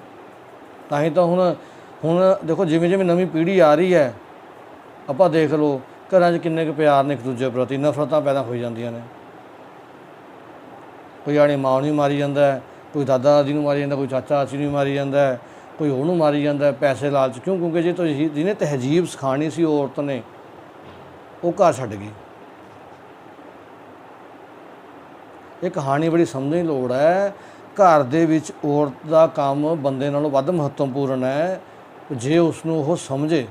ਤਾਂ ਹੀ ਤਾਂ ਹੁਣ ਦੇਖੋ ਜਿਵੇਂ ਜਿਵੇਂ ਨਵੀਂ ਪੀੜ੍ਹੀ ਆ ਰਹੀ ਹੈ, ਆਪਾਂ ਦੇਖ ਲਓ ਘਰਾਂ 'ਚ ਕਿੰਨੇ ਕੁ ਪਿਆਰ ਨੇ ਇੱਕ ਦੂਜੇ ਪ੍ਰਤੀ, ਨਫ਼ਰਤਾਂ ਪੈਦਾ ਹੋਈ ਜਾਂਦੀਆਂ ਨੇ। ਕੋਈ ਆਣੀ ਮਾਂ ਨੂੰ ਮਾਰੀ ਜਾਂਦਾ, ਕੋਈ ਦਾਦਾ ਦਾਦੀ ਨੂੰ ਮਾਰੀ ਜਾਂਦਾ, ਕੋਈ ਚਾਚਾ ਚਾਚੀ ਨੂੰ ਮਾਰੀ ਜਾਂਦਾ, ਕੋਈ ਉਹਨੂੰ ਮਾਰੀ ਜਾਂਦਾ ਪੈਸੇ ਲਾਲਚ। ਕਿਉਂ? ਕਿਉਂਕਿ ਜੇ ਤੁਸੀਂ ਜਿਹਨੇ ਤਹਿਜ਼ੀਬ ਸਿਖਾਉਣੀ ਸੀ ਉਹ ਔਰਤ ਨੇ, ਉਹ ਘਰ ਛੱਡ ਗਈ। ਇਹ ਕਹਾਣੀ ਬੜੀ ਸਮਝਣ ਦੀ ਲੋੜ ਹੈ ਘਰ ਦੇ ਵਿੱਚ ਔਰਤ ਦਾ ਕੰਮ ਬੰਦੇ ਨਾਲੋਂ ਵੱਧ ਮਹੱਤਵਪੂਰਨ ਹੈ ਜੇ ਉਸ ਨੂੰ ਉਹ ਸਮਝੇ।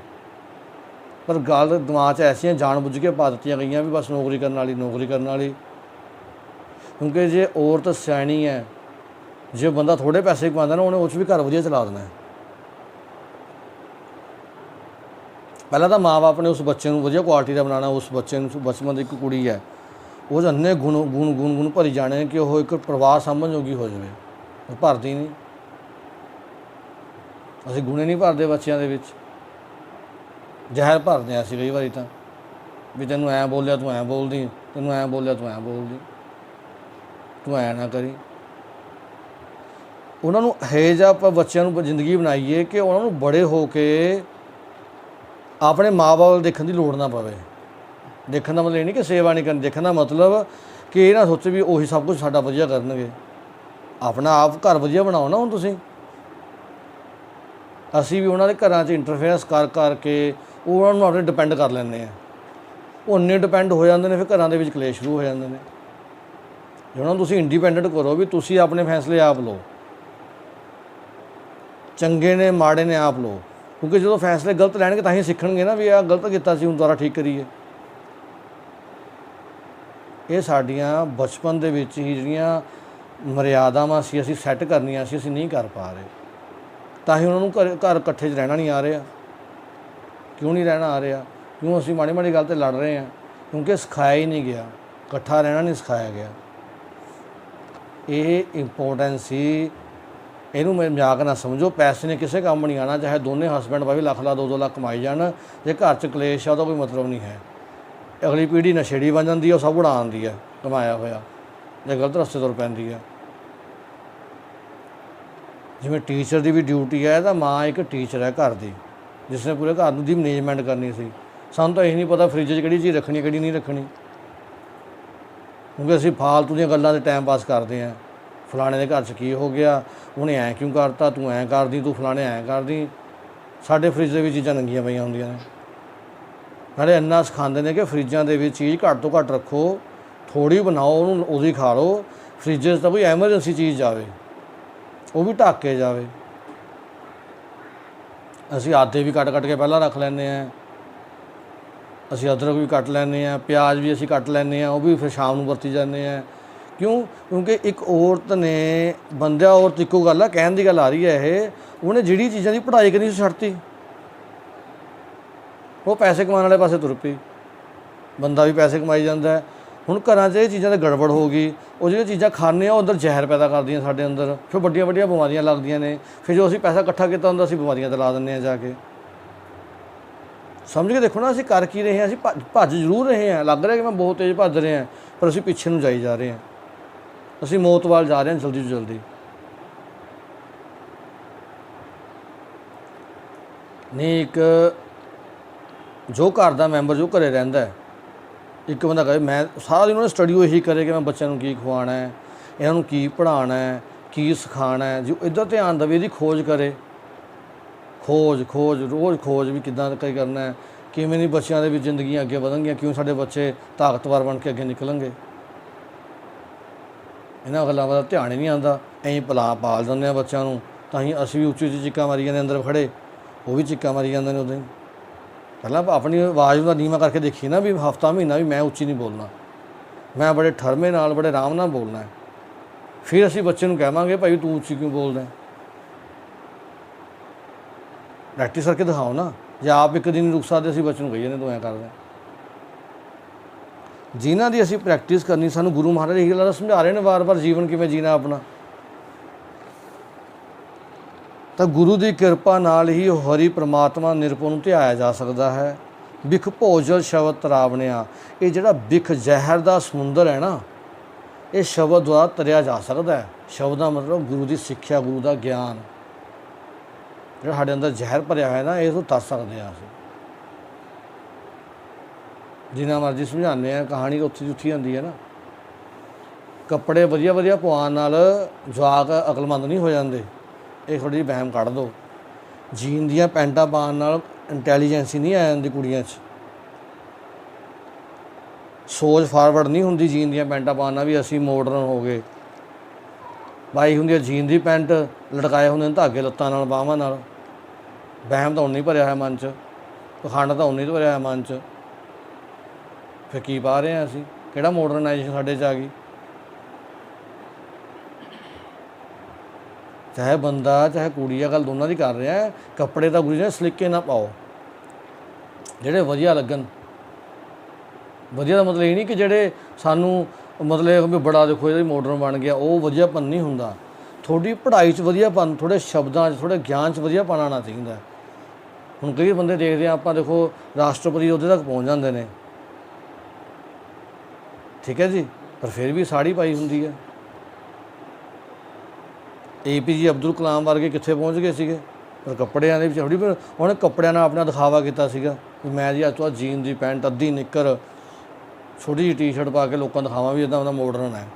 ਪਰ ਗੱਲ ਦਿਮਾਗ 'ਚ ਐਸੀਆਂ ਜਾਣ ਬੁੱਝ ਕੇ ਪਾ ਦਿੱਤੀਆਂ ਗਈਆਂ ਵੀ ਬਸ ਨੌਕਰੀ ਕਰਨ ਵਾਲੀ, ਨੌਕਰੀ ਕਰਨ ਵਾਲੀ। ਕਿਉਂਕਿ ਜੇ ਔਰਤ ਸਿਆਣੀ ਹੈ, ਜੇ ਬੰਦਾ ਥੋੜ੍ਹੇ ਪੈਸੇ ਕਮਾਉਂਦਾ ਨਾ, ਉਹਨੇ ਉਸ ਵੀ ਘਰ ਵਧੀਆ ਚਲਾ ਦੇਣਾ। ਪਹਿਲਾਂ ਤਾਂ ਮਾਂ ਬਾਪ ਨੇ ਉਸ ਬੱਚੇ ਨੂੰ ਵਧੀਆ ਕੁਆਲਿਟੀ ਦਾ ਬਣਾਉਣਾ। ਉਸ ਬੱਚੇ ਨੂੰ ਬਚਪਨ ਦੀ ਇੱਕ ਕੁੜੀ ਹੈ, ਉਹ ਇੰਨੇ ਗੁਣ ਭਰੀ ਜਾਣੇ ਕਿ ਉਹ ਇੱਕ ਪਰਿਵਾਰ ਸਾਂਭਣ ਜੋਗੀ ਹੋ ਜਾਵੇ। ਉਹ ਭਰਦੀ ਨਹੀਂ। ਅਸੀਂ ਗੁਣੇ ਨਹੀਂ ਭਰਦੇ ਬੱਚਿਆਂ ਦੇ ਵਿੱਚ, ਜ਼ਹਿਰ ਭਰਦੇ ਹਾਂ ਅਸੀਂ ਕਈ ਵਾਰੀ ਤਾਂ, ਵੀ ਤੈਨੂੰ ਐਂ ਬੋਲਿਆ ਤੂੰ ਐਂ ਬੋਲਦੀ, ਤੈਨੂੰ ਐਂ ਬੋਲਿਆ ਤੂੰ ਐਂ ਬੋਲਦੀ, ਤੂੰ ਐਂ ਨਾ ਕਰੀ। ਉਹਨਾਂ ਨੂੰ ਇਹ ਜਿਹਾ ਆਪਾਂ ਬੱਚਿਆਂ ਨੂੰ ਜ਼ਿੰਦਗੀ ਬਣਾਈਏ ਕਿ ਉਹਨਾਂ ਨੂੰ ਬੜੇ ਹੋ ਕੇ ਆਪਣੇ ਮਾਂ ਬਾਪ ਵੱਲ ਦੇਖਣ ਦੀ ਲੋੜ ਨਾ ਪਵੇ। ਦੇਖਣ ਦਾ ਮਤਲਬ ਇਹ ਨਹੀਂ ਕਿ ਸੇਵਾ ਨਹੀਂ ਕਰਨੀ, ਦੇਖਣ ਦਾ ਮਤਲਬ ਕਿ ਇਹ ਨਾ ਸੋਚੇ ਵੀ ਉਹੀ ਸਭ ਕੁਝ ਸਾਡਾ ਵਧੀਆ ਕਰਨਗੇ। ਆਪਣਾ ਆਪ ਘਰ ਵਧੀਆ ਬਣਾਓ ਨਾ। ਹੁਣ ਤੁਸੀਂ, ਅਸੀਂ ਵੀ ਉਹਨਾਂ ਦੇ ਘਰਾਂ 'ਚ ਇੰਟਰਫੇਅਰੈਂਸ ਕਰਕੇ ਉਹਨਾਂ ਨੂੰ ਆਪਣੇ ਡਿਪੈਂਡ ਕਰ ਲੈਂਦੇ ਹਾਂ। ਉਹ ਇੰਨੇ ਡਿਪੈਂਡ ਹੋ ਜਾਂਦੇ ਨੇ, ਫਿਰ ਘਰਾਂ ਦੇ ਵਿੱਚ ਕਲੇਸ਼ ਸ਼ੁਰੂ ਹੋ ਜਾਂਦੇ ਨੇ। ਜੇ ਉਹਨਾਂ ਨੂੰ ਤੁਸੀਂ ਇੰਡੀਪੈਂਡੈਂਟ ਕਰੋ ਵੀ ਤੁਸੀਂ ਆਪਣੇ ਫੈਸਲੇ ਆਪ ਲਓ, ਚੰਗੇ ਨੇ ਮਾੜੇ ਨੇ ਆਪ ਲਓ। ਕਿਉਂਕਿ ਜਦੋਂ ਫੈਸਲੇ ਗਲਤ ਲੈਣਗੇ ਤਾਂ ਹੀ ਸਿੱਖਣਗੇ ਨਾ ਵੀ ਆਹ ਗਲਤ ਕੀਤਾ ਸੀ, ਹੁਣ ਦੁਬਾਰਾ ਠੀਕ ਕਰੀਏ। ਇਹ ਸਾਡੀਆਂ ਬਚਪਨ ਦੇ ਵਿੱਚ ਹੀ ਜਿਹੜੀਆਂ ਮਰਿਆਦਾਵਾਂ ਸੀ ਅਸੀਂ ਸੈੱਟ ਕਰਨੀਆਂ ਸੀ, ਅਸੀਂ ਨਹੀਂ ਕਰ ਪਾ ਰਹੇ। ਤਾਂ ਹੀ ਉਹਨਾਂ ਨੂੰ ਘਰ ਇਕੱਠੇ 'ਚ ਰਹਿਣਾ ਨਹੀਂ ਆ ਰਿਹਾ। ਕਿਉਂ ਨਹੀਂ ਰਹਿਣਾ ਆ ਰਿਹਾ? ਕਿਉਂ ਅਸੀਂ ਮਾੜੀ ਮਾੜੀ ਗੱਲ 'ਤੇ ਲੜ ਰਹੇ ਹਾਂ? ਕਿਉਂਕਿ ਸਿਖਾਇਆ ਹੀ ਨਹੀਂ ਗਿਆ, ਇਕੱਠਾ ਰਹਿਣਾ ਨਹੀਂ ਸਿਖਾਇਆ ਗਿਆ। ਇਹ ਇੰਪੋਰਟੈਂਸ ਸੀ। ਇਹਨੂੰ ਮਜ਼ਾਕ ਨਾ ਸਮਝੋ। ਪੈਸੇ ਨੇ ਕਿਸੇ ਕੰਮ ਨਹੀਂ ਆਉਣਾ, ਚਾਹੇ ਦੋਨੇ ਹਸਬੈਂਡ ਵਾਈਫ ਲੱਖ 2-2 ਲੱਖ ਕਮਾਈ ਜਾਣ। ਜੇ ਘਰ 'ਚ ਕਲੇਸ਼ ਆ ਉਹਦਾ ਕੋਈ ਮਤਲਬ ਨਹੀਂ ਹੈ। ਅਗਲੀ ਪੀੜ੍ਹੀ ਨਸ਼ੇੜੀ ਬਣ ਜਾਂਦੀ ਹੈ, ਉਹ ਸਭ ਉਡਾ ਆਉਂਦੀ ਹੈ ਕਮਾਇਆ ਹੋਇਆ, ਜੇ ਗਲਤ ਰਸਤੇ ਤੁਰ ਪੈਂਦੀ ਹੈ। ਜਿਵੇਂ ਟੀਚਰ ਦੀ ਵੀ ਡਿਊਟੀ ਹੈ, ਤਾਂ ਮਾਂ ਇੱਕ ਟੀਚਰ ਹੈ ਘਰ ਦੀ, ਜਿਸ ਨੇ ਪੂਰੇ ਘਰ ਦੀ ਮੈਨੇਜਮੈਂਟ ਕਰਨੀ ਸੀ। ਸਾਨੂੰ ਤਾਂ ਇਹ ਨਹੀਂ ਪਤਾ ਫਰਿੱਜ 'ਚ ਕਿਹੜੀ ਚੀਜ਼ ਰੱਖਣੀ, ਕਿਹੜੀ ਨਹੀਂ ਰੱਖਣੀ। ਕਿਉਂਕਿ ਅਸੀਂ ਫਾਲਤੂ ਦੀਆਂ ਗੱਲਾਂ 'ਤੇ ਟਾਈਮ ਪਾਸ ਕਰਦੇ ਹਾਂ। ਫਲਾਣੇ ਦੇ ਘਰ 'ਚ ਕੀ ਹੋ ਗਿਆ, ਉਹਨੇ ਐਂ ਕਿਉਂ ਕਰਤਾ, ਤੂੰ ਐਂ ਕਰਦੀ, ਤੂੰ ਫਲਾਣੇ ਐਂ ਕਰਦੀ। ਸਾਡੇ ਫਰਿੱਜ ਦੇ ਵਿੱਚ ਚੀਜ਼ਾਂ ਨੰਗੀਆਂ ਪਈਆਂ ਹੁੰਦੀਆਂ ਨੇ। ਨਾਲੇ ਇੰਨਾ ਸਿਖਾਉਂਦੇ ਨੇ ਕਿ ਫਰਿੱਜਾਂ ਦੇ ਵਿੱਚ ਚੀਜ਼ ਘੱਟ ਤੋਂ ਘੱਟ ਰੱਖੋ, ਥੋੜ੍ਹੀ ਬਣਾਓ, ਉਹਨੂੰ ਉਦੋਂ ਹੀ ਖਾ ਲਓ। ਫਰਿੱਜ 'ਚ ਤਾਂ ਕੋਈ ਐਮਰਜੈਂਸੀ ਚੀਜ਼ ਜਾਵੇ, ਉਹ ਵੀ ਢੱਕ ਕੇ ਜਾਵੇ। ਅਸੀਂ ਆਦੇ ਵੀ ਕੱਟ ਕੇ ਪਹਿਲਾਂ ਰੱਖ ਲੈਂਦੇ ਹਾਂ। ਅਸੀਂ ਅਦਰਕ ਵੀ ਕੱਟ ਲੈਂਦੇ ਹਾਂ, ਪਿਆਜ਼ ਵੀ ਅਸੀਂ ਕੱਟ ਲੈਂਦੇ ਹਾਂ, ਉਹ ਵੀ ਫਿਰ ਸ਼ਾਮ ਨੂੰ ਵਰਤੀ ਜਾਂਦੇ ਹਾਂ। ਕਿਉਂ? ਕਿਉਂਕਿ ਇੱਕ ਔਰਤ ਨੇ, ਬੰਦਾ ਔਰਤ ਇੱਕੋ ਗੱਲ ਆ, ਕਹਿਣ ਦੀ ਗੱਲ ਆ ਰਹੀ ਹੈ ਇਹ, ਉਹਨੇ ਜਿਹੜੀ ਚੀਜ਼ਾਂ ਦੀ ਪੜ੍ਹਾਈ ਕਰਨੀ ਸੀ ਛੱਡਤੀ, ਉਹ ਪੈਸੇ ਕਮਾਉਣ ਵਾਲੇ ਪਾਸੇ ਤੁਰ ਪਈ। ਬੰਦਾ ਵੀ ਪੈਸੇ ਕਮਾਈ ਜਾਂਦਾ। ਹੁਣ ਘਰਾਂ 'ਚ ਇਹ ਚੀਜ਼ਾਂ 'ਤੇ ਗੜਬੜ ਹੋ ਗਈ। ਉਹ ਜਿਹੜੀਆਂ ਚੀਜ਼ਾਂ ਖਾਂਦੇ ਆ ਉਹ ਅੰਦਰ ਜ਼ਹਿਰ ਪੈਦਾ ਕਰਦੀਆਂ ਸਾਡੇ ਅੰਦਰ, ਫਿਰ ਵੱਡੀਆਂ ਵੱਡੀਆਂ ਬਿਮਾਰੀਆਂ ਲੱਗਦੀਆਂ ਨੇ। ਫਿਰ ਜੋ ਅਸੀਂ ਪੈਸਾ ਇਕੱਠਾ ਕੀਤਾ ਹੁੰਦਾ ਅਸੀਂ ਬਿਮਾਰੀਆਂ 'ਤੇ ਲਾ ਦਿੰਦੇ ਹਾਂ ਜਾ ਕੇ। ਸਮਝ ਕੇ ਦੇਖੋ ਨਾ, ਅਸੀਂ ਕਰ ਕੀ ਰਹੇ ਹਾਂ? ਅਸੀਂ ਭੱਜ ਜ਼ਰੂਰ ਰਹੇ ਹਾਂ, ਲੱਗ ਰਿਹਾ ਕਿ ਮੈਂ ਬਹੁਤ ਤੇਜ਼ ਭੱਜ ਰਹੇ ਹਾਂ, ਪਰ ਅਸੀਂ ਪਿੱਛੇ ਨੂੰ ਜਾਈ ਜਾ ਰਹੇ ਹਾਂ। ਅਸੀਂ ਮੌਤ ਵੱਲ ਜਾ ਰਹੇ ਹਾਂ ਜਲਦੀ ਤੋਂ ਜਲਦੀ। ਨਹੀਂ, ਇੱਕ ਜੋ ਘਰ ਦਾ ਮੈਂਬਰ ਜੋ ਘਰੇ ਰਹਿੰਦਾ, ਇੱਕ ਬੰਦਾ ਕਹੇ ਮੈਂ ਸਾਰਾ ਦਿਨ ਉਹਨੇ ਸਟੱਡੀ ਇਹੀ ਕਰੇ ਕਿ ਮੈਂ ਬੱਚਿਆਂ ਨੂੰ ਕੀ ਖਵਾਉਣਾ ਹੈ, ਇਹਨਾਂ ਨੂੰ ਕੀ ਪੜ੍ਹਾਉਣਾ ਹੈ, ਕੀ ਸਿਖਾਉਣਾ ਹੈ, ਜੋ ਇੱਧਰ ਧਿਆਨ ਦੇਵੇ, ਇਹਦੀ ਖੋਜ ਕਰੇ। ਰੋਜ਼ ਖੋਜ ਵੀ ਕਿੱਦਾਂ ਕਰਨਾ ਹੈ, ਕਿਵੇਂ ਨਹੀਂ ਬੱਚਿਆਂ ਦੇ ਵਿੱਚ ਜ਼ਿੰਦਗੀਆਂ ਅੱਗੇ ਵਧਣਗੀਆਂ, ਕਿਉਂ ਸਾਡੇ ਬੱਚੇ ਤਾਕਤਵਰ ਬਣ ਕੇ ਅੱਗੇ ਨਿਕਲਣਗੇ। ਇਹਨਾਂ ਗੱਲਾਂ ਵੱਲ ਧਿਆਨ ਹੀ ਨਹੀਂ ਆਉਂਦਾ। ਐਂ ਪਾਲ ਦਿੰਦੇ ਹਾਂ ਬੱਚਿਆਂ ਨੂੰ, ਤਾਂ ਹੀ ਅਸੀਂ ਵੀ ਉੱਚੀ ਉੱਚੀ ਚੀਕਾਂ ਮਾਰੀ ਜਾਂਦੇ ਅੰਦਰ ਖੜ੍ਹੇ, ਉਹ ਵੀ ਚੀਕਾਂ ਮਾਰੀ ਜਾਂਦੇ ਨੇ ਉਦੋਂ ਹੀ। ਪਹਿਲਾਂ ਆਪਣੀ ਆਵਾਜ਼ ਦਾ ਨੀਵਾਂ ਕਰਕੇ ਦੇਖੀ ਨਾ, ਵੀ ਹਫ਼ਤਾ ਮਹੀਨਾ ਵੀ ਮੈਂ ਉੱਚੀ ਨਹੀਂ ਬੋਲਣਾ, ਮੈਂ ਬੜੇ ਠਰਮੇ ਨਾਲ ਬੜੇ ਆਰਾਮ ਨਾਲ ਬੋਲਣਾ। ਫਿਰ ਅਸੀਂ ਬੱਚੇ ਨੂੰ ਕਹਾਂਗੇ ਭਾਈ ਤੂੰ ਉੱਚੀ ਕਿਉਂ ਬੋਲਦਾ। ਪ੍ਰੈਕਟਿਸ ਕਰਕੇ ਦਿਖਾਓ ਨਾ। ਜੇ ਆਪ ਇੱਕ ਦਿਨ ਰੁਕ ਸਕਦੇ, ਅਸੀਂ ਬੱਚੇ ਨੂੰ ਕਹੀਏ ਨੇ ਤੂੰ ਐਂ ਕਰਦਾ। ਜਿਨ੍ਹਾਂ ਦੀ ਅਸੀਂ ਪ੍ਰੈਕਟਿਸ ਕਰਨੀ, ਸਾਨੂੰ ਗੁਰੂ ਮਹਾਰਾਜ ਇਹ ਗੱਲਾਂ ਸਮਝਾ ਰਹੇ ਨੇ ਵਾਰ-ਵਾਰ, ਜੀਵਨ ਕਿਵੇਂ ਜੀਣਾ ਆਪਣਾ। ਤਾਂ ਗੁਰੂ ਦੀ ਕਿਰਪਾ ਨਾਲ ਹੀ ਹਰੀ ਪ੍ਰਮਾਤਮਾ ਨਿਰਭਉ ਨੂੰ ਧਿਆਇਆ ਜਾ ਸਕਦਾ ਹੈ। ਬਿਖ ਭੋਜਲ ਸ਼ਬਦ ਤਰਾਵਣਿਆ, ਇਹ ਜਿਹੜਾ ਬਿਖ ਜ਼ਹਿਰ ਦਾ ਸਮੁੰਦਰ ਹੈ ਨਾ, ਇਹ ਸ਼ਬਦ ਦੁਆਰਾ ਤਰਿਆ ਜਾ ਸਕਦਾ ਹੈ। ਸ਼ਬਦ ਦਾ ਮਤਲਬ ਗੁਰੂ ਦੀ ਸਿੱਖਿਆ, ਗੁਰੂ ਦਾ ਗਿਆਨ। ਜਿਹੜਾ ਸਾਡੇ ਅੰਦਰ ਜ਼ਹਿਰ ਭਰਿਆ ਹੋਇਆ ਨਾ, ਇਹ ਤੋਂ ਤਰ ਸਕਦੇ ਹਾਂ ਅਸੀਂ। ਜਿੰਨਾ ਮਰਜ਼ੀ ਸਮਝਾਉਂਦੇ ਹਾਂ, ਕਹਾਣੀ ਉੱਥੇ ਜੁੱਥੀ ਹੁੰਦੀ ਹੈ ਨਾ। ਕੱਪੜੇ ਵਧੀਆ ਵਧੀਆ ਪਵਾਉਣ ਨਾਲ ਜਵਾਕ ਅਕਲਮੰਦ ਨਹੀਂ ਹੋ ਜਾਂਦੇ, ਇਹ ਥੋੜ੍ਹੀ ਜਿਹੀ ਵਹਿਮ ਕੱਢ ਦਿਓ। ਜੀਨ ਦੀਆਂ ਪੈਂਟਾਂ ਪਾਉਣ ਨਾਲ ਇੰਟੈਲੀਜੈਂਸੀ ਨਹੀਂ ਆ ਜਾਂਦੀ ਕੁੜੀਆਂ 'ਚ, ਸੋਚ ਫਾਰਵਰਡ ਨਹੀਂ ਹੁੰਦੀ ਜੀਨ ਦੀਆਂ ਪੈਂਟਾਂ ਪਾਉਣ ਨਾਲ ਵੀ ਅਸੀਂ ਮੋਡਰਨ ਹੋ ਗਏ। ਪਾਈ ਹੁੰਦੀ ਹੈ ਜੀਨ ਦੀ ਪੈਂਟ, ਲਟਕਾਏ ਹੁੰਦੇ ਨੇ ਧਾਗੇ ਲੱਤਾਂ ਨਾਲ ਬਾਹਾਂ ਨਾਲ। ਵਹਿਮ ਤਾਂ ਉਨੀ ਭਰਿਆ ਹੋਇਆ ਮਨ 'ਚ, ਪਖੰਡ ਤਾਂ ਉਨੀ ਭਰਿਆ ਹੋਇਆ ਮਨ 'ਚ। ਫਿਰ ਕੀ ਪਾ ਰਹੇ ਹਾਂ ਅਸੀਂ? ਕਿਹੜਾ ਮੋਡਰਨਾਈਜੇਸ਼ਨ ਸਾਡੇ 'ਚ ਆ ਗਈ? ਚਾਹੇ ਬੰਦਾ ਚਾਹੇ ਕੁੜੀ ਆ, ਗੱਲ ਦੋਨਾਂ ਦੀ ਕਰ ਰਿਹਾ। ਕੱਪੜੇ ਤਾਂ ਗੁਰੂ ਜੀ ਸਲੀਕੇ ਨਾ ਪਾਓ, ਜਿਹੜੇ ਵਧੀਆ ਲੱਗਣ। ਵਧੀਆ ਦਾ ਮਤਲਬ ਇਹ ਨਹੀਂ ਕਿ ਜਿਹੜੇ ਸਾਨੂੰ ਮਤਲਬ ਵੀ ਬੜਾ ਦੇਖੋ ਇਹਦਾ ਮੋਡਰਨ ਬਣ ਗਿਆ, ਉਹ ਵਧੀਆਪਨ ਨਹੀਂ ਹੁੰਦਾ। ਤੁਹਾਡੀ ਪੜ੍ਹਾਈ 'ਚ ਵਧੀਆਪਨ, ਥੋੜ੍ਹੇ ਸ਼ਬਦਾਂ 'ਚ, ਥੋੜ੍ਹੇ ਗਿਆਨ 'ਚ ਵਧੀਆਪਨ ਆਉਣਾ ਚਾਹੀਦਾ। ਹੁਣ ਕਈ ਬੰਦੇ ਦੇਖਦੇ ਹਾਂ ਆਪਾਂ, ਦੇਖੋ ਰਾਸ਼ਟਰਪਤੀ ਉਹਦੇ ਤੱਕ ਪਹੁੰਚ ਜਾਂਦੇ ਨੇ, ਠੀਕ ਹੈ ਜੀ, ਪਰ ਫਿਰ ਵੀ ਸਾੜੀ ਪਾਈ ਹੁੰਦੀ ਹੈ। APJ ਅਬਦੁਲ ਕਲਾਮ ਵਰਗੇ ਕਿੱਥੇ ਪਹੁੰਚ ਗਏ ਸੀਗੇ? ਪਰ ਕੱਪੜਿਆਂ ਦੇ ਵਿੱਚ ਥੋੜ੍ਹੀ, ਪਰ ਉਹਨੇ ਕੱਪੜਿਆਂ ਨਾਲ ਆਪਣਾ ਦਿਖਾਵਾ ਕੀਤਾ ਸੀਗਾ ਵੀ ਮੈਂ ਜੀ ਅੱਜ ਤੋਂ ਜੀਨ ਦੀ ਪੈਂਟ, ਅੱਧੀ ਨਿੱਕਰ, ਛੋਟੀ ਜਿਹੀ ਟੀ-ਸ਼ਰਟ ਪਾ ਕੇ ਲੋਕਾਂ ਨੂੰ ਦਿਖਾਵਾਂ ਵੀ ਇੱਦਾਂ ਦਾ ਮੋਡਰਨ ਹੈ।